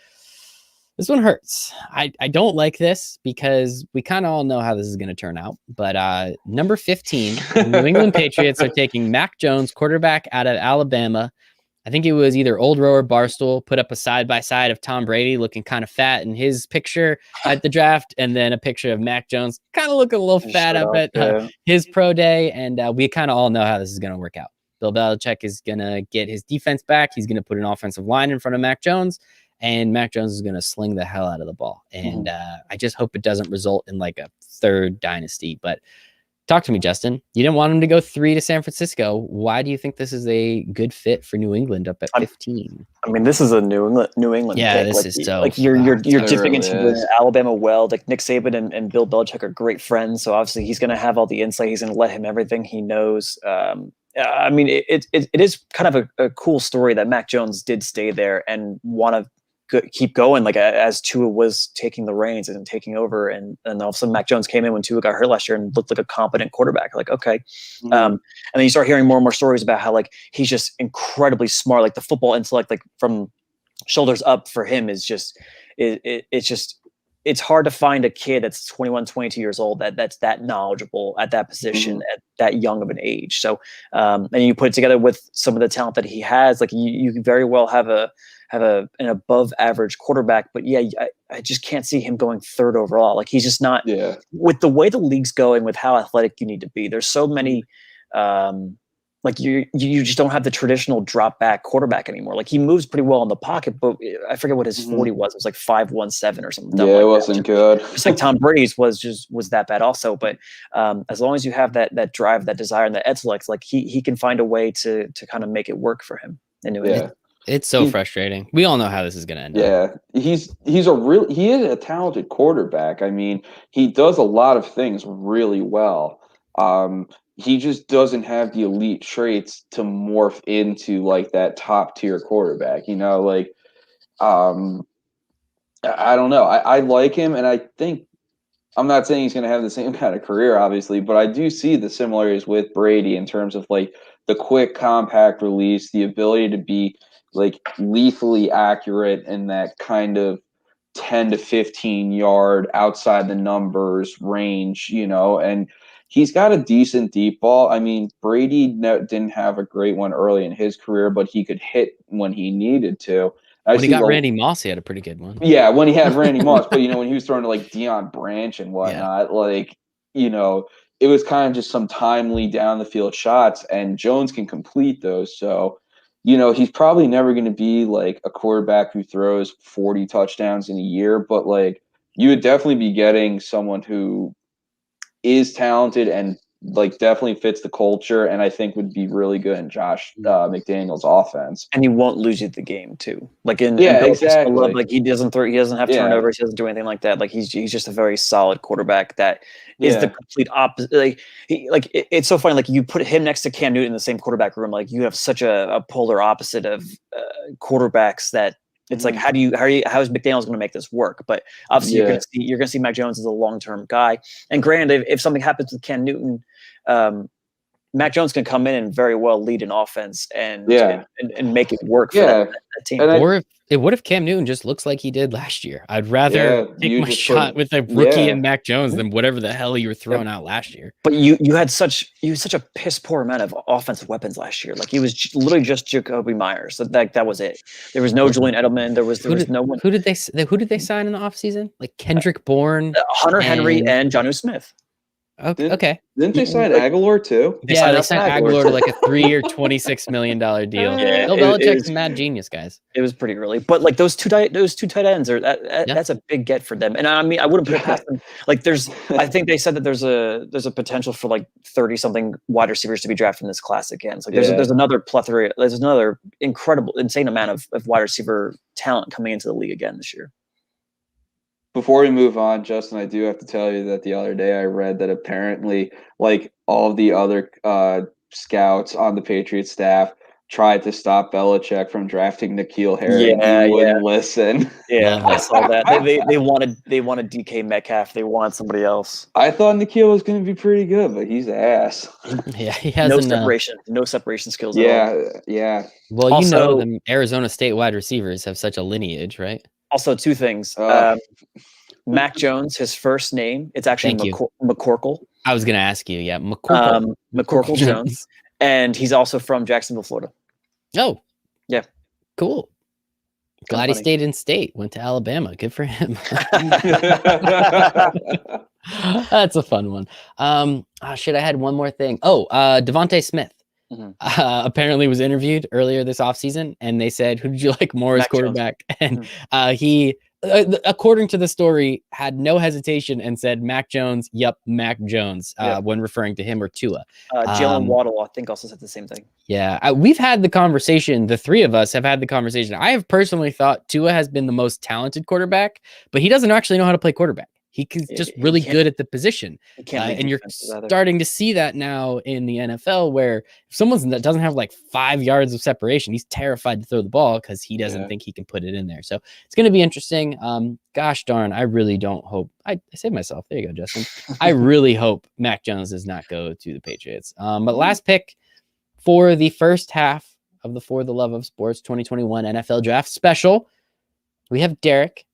hurts. I don't like this because we kind of all know how this is going to turn out. But number 15, the New England Patriots are taking Mac Jones, quarterback out of Alabama. I think it was either Old Row or Barstool put up a side-by-side of Tom Brady looking kind of fat in his picture at the draft, and then a picture of Mac Jones kind of looking a little fat up at his pro day. And we kind of all know how this is going to work out. Bill Belichick is going to get his defense back. He's going to put an offensive line in front of Mac Jones, and Mac Jones is going to sling the hell out of the ball. And I just hope it doesn't result in like a third dynasty. But talk to me, Justin. You didn't want him to go 3 to San Francisco. Why do you think this is a good fit for New England up at 15? I mean, this is a New England. Yeah, pick. This is so. Like you're dipping into the Alabama well. Like Nick Saban and Bill Belichick are great friends, so obviously he's going to have all the insight. He's going to let him everything he knows. I mean, it is kind of a cool story that Mac Jones did stay there and want to keep going, like as Tua was taking the reins and taking over, and all of a sudden Mac Jones came in when Tua got hurt last year and looked like a competent quarterback. Like, okay. And then you start hearing more and more stories about how like he's just incredibly smart. Like the football intellect, like from shoulders up for him is just it's hard to find a kid that's 21, 22 years old that's that knowledgeable at that position at that young of an age. So and you put it together with some of the talent that he has, like you can very well have an above average quarterback, but I just can't see him going 3rd overall. Like he's just not with the way the league's going, with how athletic you need to be. There's so many, like you just don't have the traditional drop back quarterback anymore. Like he moves pretty well in the pocket, but I forget what his 40 was. It was like 5.17 or something. Yeah, it wasn't good. Just like Tom Brady's was that bad also. But as long as you have that drive, that desire, and that intellect, like he can find a way to kind of make it work for him. Anyway. It's so frustrating. We all know how this is going to end up. He is a talented quarterback. I mean, he does a lot of things really well. He just doesn't have the elite traits to morph into like that top tier quarterback. You know, like I don't know. I like him, and I think I'm not saying he's going to have the same kind of career, obviously, but I do see the similarities with Brady in terms of like the quick, compact release, the ability to be like lethally accurate in that kind of 10 to 15 yard outside the numbers range, you know, and he's got a decent deep ball. I mean, Brady didn't have a great one early in his career, but he could hit when he needed to. When he got Randy Moss, he had a pretty good one. Yeah, when he had Randy Moss, but, you know, when he was throwing to like Deion Branch and whatnot, like, you know, it was kind of just some timely down the field shots, and Jones can complete those. So, you know, he's probably never going to be like a quarterback who throws 40 touchdowns in a year, but like you would definitely be getting someone who is talented and like definitely fits the culture, and I think would be really good in Josh McDaniel's offense. And he won't lose you the game too. Like exactly. Like he doesn't have turnovers, he doesn't do anything like that. Like he's just a very solid quarterback that is the complete opposite. Like it's so funny. Like you put him next to Cam Newton in the same quarterback room, like you have such a polar opposite of quarterbacks that it's like how is McDaniel's going to make this work? But obviously you're going to see Mac Jones as a long-term guy. And granted, if something happens with Cam Newton, Mac Jones can come in and very well lead an offense and make it work for that team. And what if Cam Newton just looks like he did last year? I'd rather take my shot with a rookie and Mac Jones than whatever the hell you were throwing out last year. But you had such a piss poor amount of offensive weapons last year. Like he was literally just Jacoby Myers. That was it. There was no Julian Edelman. There was no one. Who did they sign in the offseason? Like Kendrick Bourne, Hunter Henry, and Jonnu Smith. Okay. Didn't they sign Aguilar too? They signed Aguilar to like a 3-year, $26 million deal. Yeah, Bill Belichick's a mad genius, guys. It was pretty early, but like those two tight ends are that's a big get for them. And I mean, I wouldn't put it past them. Like I think they said that there's a potential for like 30 something wide receivers to be drafted in this class again. So there's another plethora. There's another insane amount of wide receiver talent coming into the league again this year. Before we move on, Justin, I do have to tell you that the other day I read that apparently, like all of the other scouts on the Patriots staff, tried to stop Belichick from drafting N'Keal Harry, and Yeah, he wouldn't listen. Yeah, Love I it. saw that. They wanted DK Metcalf. They wanted somebody else. I thought N'Keal was going to be pretty good, but he's ass. Yeah, he No hasn't. separation skills at all. Yeah. Well, Also- the Arizona State wide receivers have such a lineage, right? Also, two things. Mac Jones, his first name, it's actually Thank you. McCorkle. I was gonna ask you. Yeah, McCorkle. McCorkle Jones, and he's also from Jacksonville, Florida. Oh, yeah, cool. Glad funny. he stayed in state. Went to Alabama. Good for him. That's a fun one. Shit, I had one more thing. Devonta Smith. Mhm. Apparently was interviewed earlier this offseason, and they said, who did you like more as Mac Jones. quarterback? And he, according to the story, had no hesitation and said Mac Jones. Yep, Mac Jones, when referring to him or Tua. Jalen Waddle, I think, also said the same thing. Yeah, we've had the conversation. The three of us have had the conversation. I have personally thought Tua has been the most talented quarterback, but he doesn't actually know how to play quarterback. He's just really good at the position. And you're starting to see that now in the NFL, where if someone that doesn't have like 5 yards of separation, he's terrified to throw the ball because he doesn't think he can put it in there. So it's going to be interesting. Gosh darn, I really don't hope. I saved myself. There you go, Justin. I really hope Mac Jones does not go to the Patriots. But last pick for the first half of the For the Love of Sports 2021 NFL Draft Special, we have Derek.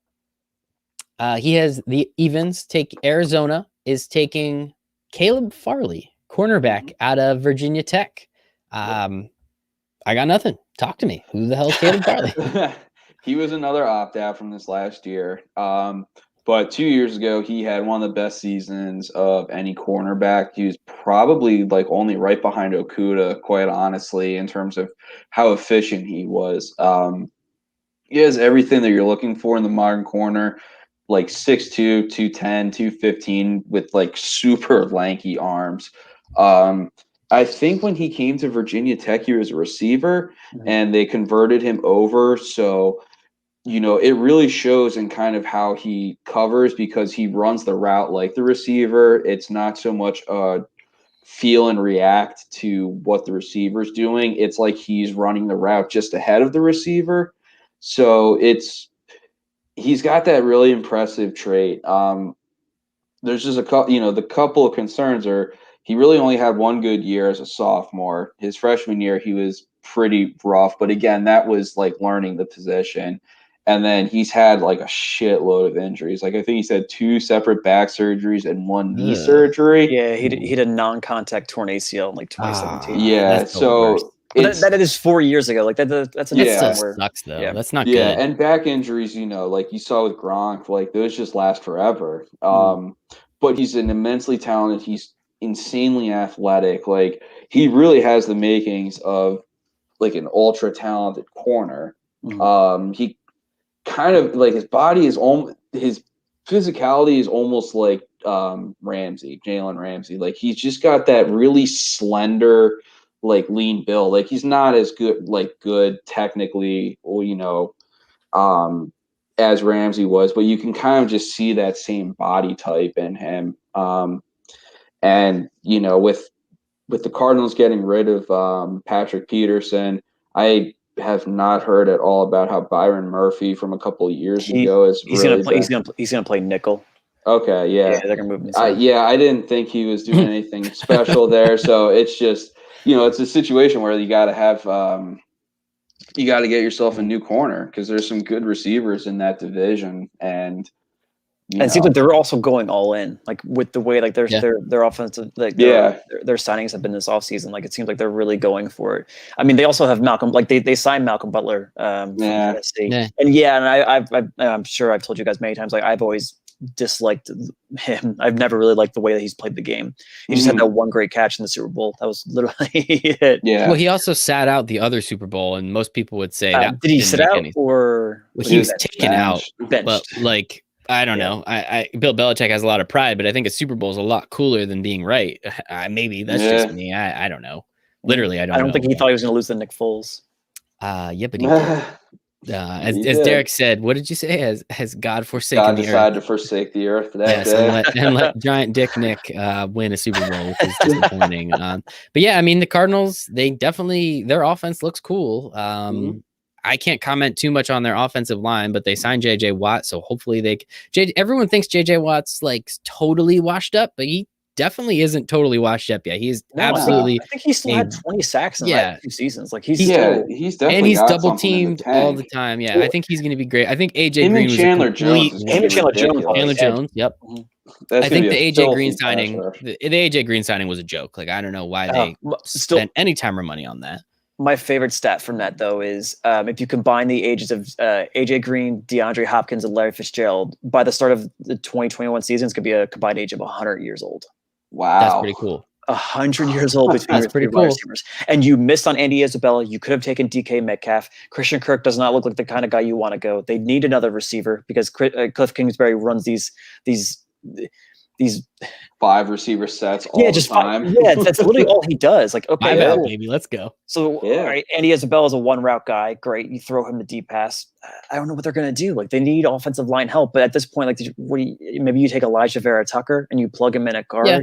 He has the Evans take Arizona is taking Caleb Farley, cornerback out of Virginia Tech. I got nothing. Talk to me. Who the hell is Caleb Farley? He was another opt-out from this last year. But 2 years ago, he had one of the best seasons of any cornerback. He was probably like only right behind Okuda, quite honestly, in terms of how efficient he was. He has everything that you're looking for in the modern corner. Like 6'2", 210, 215 with like super lanky arms. I think when he came to Virginia Tech, he was a receiver and they converted him over. So, it really shows in kind of how he covers because he runs the route like the receiver. It's not so much feel and react to what the receiver's doing. It's like he's running the route just ahead of the receiver. So he's got that really impressive trait. There's just the couple of concerns are he really only had one good year as a sophomore. His freshman year, he was pretty rough. But again, that was like learning the position. And then he's had like a shitload of injuries. Like I think he's had 2 separate back surgeries and 1 knee surgery. Yeah, he had a non-contact torn ACL in like 2017. Yeah, so that is 4 years ago. Like that's a still sucks though. Yeah. That's not good. Yeah, and back injuries, like you saw with Gronk, like those just last forever. But he's an immensely talented. He's insanely athletic. Like he really has the makings of like an ultra talented corner. He kind of like his body is his physicality is almost like Jalen Ramsey. Like he's just got that really slender, like lean build. Like he's not as good technically, as Ramsey was, but you can kind of just see that same body type in him. And with the Cardinals getting rid of Patrick Peterson, I have not heard at all about how Byron Murphy from a couple of years ago is he's gonna play nickel. Okay, yeah, they're gonna move him. I didn't think he was doing anything special there. So it's just it's a situation where you got to have you got to get yourself a new corner because there's some good receivers in that division, and it seems like they're also going all in, like with the way like their offensive their signings have been this offseason. Like it seems like they're really going for it. I mean, they also have Malcolm, like they signed Malcolm Butler from Tennessee, and I'm sure I've told you guys many times, like I've always disliked him. I've never really liked the way that he's played the game. He just had that one great catch in the Super Bowl. That was literally it. Yeah. Well, he also sat out the other Super Bowl, and most people would say that did he sit out or he was taken out? But like. I don't know. Bill Belichick has a lot of pride, but I think a Super Bowl is a lot cooler than being right. Maybe that's just me. I don't know. Literally, I don't know. think he thought he was going to lose to Nick Foles. Yeah, but he did. As Derek said, what did you say? Has God forsaken God the earth? decided to forsake the earth that day. And let Giant Dick Nick win a Super Bowl, which is disappointing. But yeah, I mean, the Cardinals, they definitely, their offense looks cool. I can't comment too much on their offensive line, but they signed JJ Watt, so hopefully everyone thinks JJ Watt's like totally washed up, but he definitely isn't totally washed up yet. He's absolutely. I think he still had 20 sacks in the last 2 seasons. Like he's definitely, and he's double teamed all the time. Yeah, I think he's going to be great. I think AJ Green was Chandler Jones. Chandler Jones. Yep. I think the AJ Green signing, the AJ Green signing was a joke. Like I don't know why they spent any time or money on that. My favorite stat from that, though, is if you combine the ages of AJ Green, DeAndre Hopkins, and Larry Fitzgerald, by the start of the 2021 season, it's going to be a combined age of 100 years old. Wow. That's pretty cool. 100 years old between That's pretty cool. Receivers. And you missed on Andy Isabella. You could have taken DK Metcalf. Christian Kirk does not look like the kind of guy you want to go. They need another receiver because Cliff Kingsbury runs these 5 receiver sets all the time. That's literally all he does. Like, okay, baby, let's go. So, all right, Andy Isabella is a 1-route guy. Great, you throw him the deep pass. I don't know what they're gonna do. Like, they need offensive line help, but at this point, like, maybe you take Elijah Vera Tucker and you plug him in at guard. Yeah.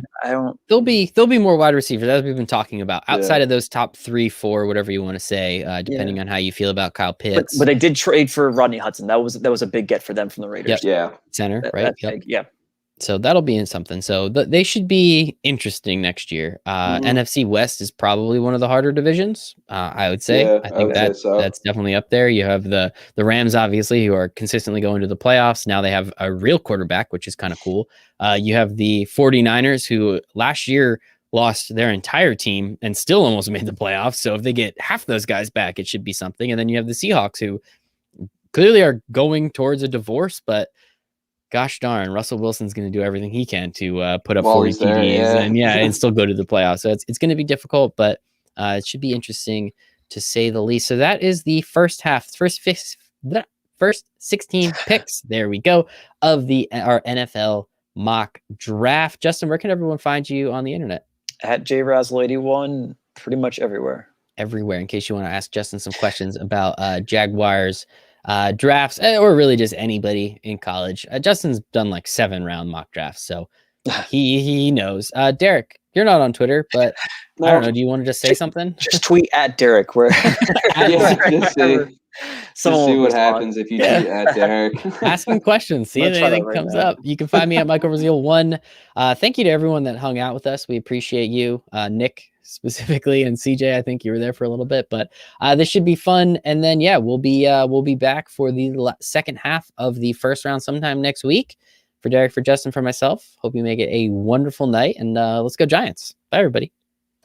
There'll be more wide receivers as we've been talking about outside of those top 3, 4, whatever you want to say, depending on how you feel about Kyle Pitts. But they did trade for Rodney Hudson. That was a big get for them from the Raiders. Yep. Center, right? Yeah. So that'll be in something. So they should be interesting next year. NFC West is probably one of the harder divisions, I would say. I think that's definitely up there. You have the Rams, obviously, who are consistently going to the playoffs. Now they have a real quarterback, which is kind of cool. You have the 49ers, who last year lost their entire team and still almost made the playoffs. So if they get half those guys back, it should be something. And then you have the Seahawks, who clearly are going towards a divorce, but gosh darn, Russell Wilson's going to do everything he can to put up 40 TDs and still go to the playoffs. So it's going to be difficult, but it should be interesting to say the least. So that is the first 16 picks. There we go of our NFL mock draft. Justin, where can everyone find you on the internet? At JRasile81, pretty much everywhere. Everywhere, in case you want to ask Justin some questions about Jaguars drafts, or really just anybody in college. Justin's done like 7-round mock drafts, so he knows. Derek, you're not on Twitter, but I don't know. Do you want to just say something? Just tweet at Derek. Where see what happens if you tweet at Derek. Ask him questions. See if anything comes up. You can find me at Michael Rasile 1. Thank you to everyone that hung out with us. We appreciate you, Nick specifically, and CJ. I think you were there for a little bit, but this should be fun. And then we'll be back for the second half of the first round sometime next week. For Derek, for Justin, for myself, hope you make it a wonderful night, and let's go Giants. Bye, everybody.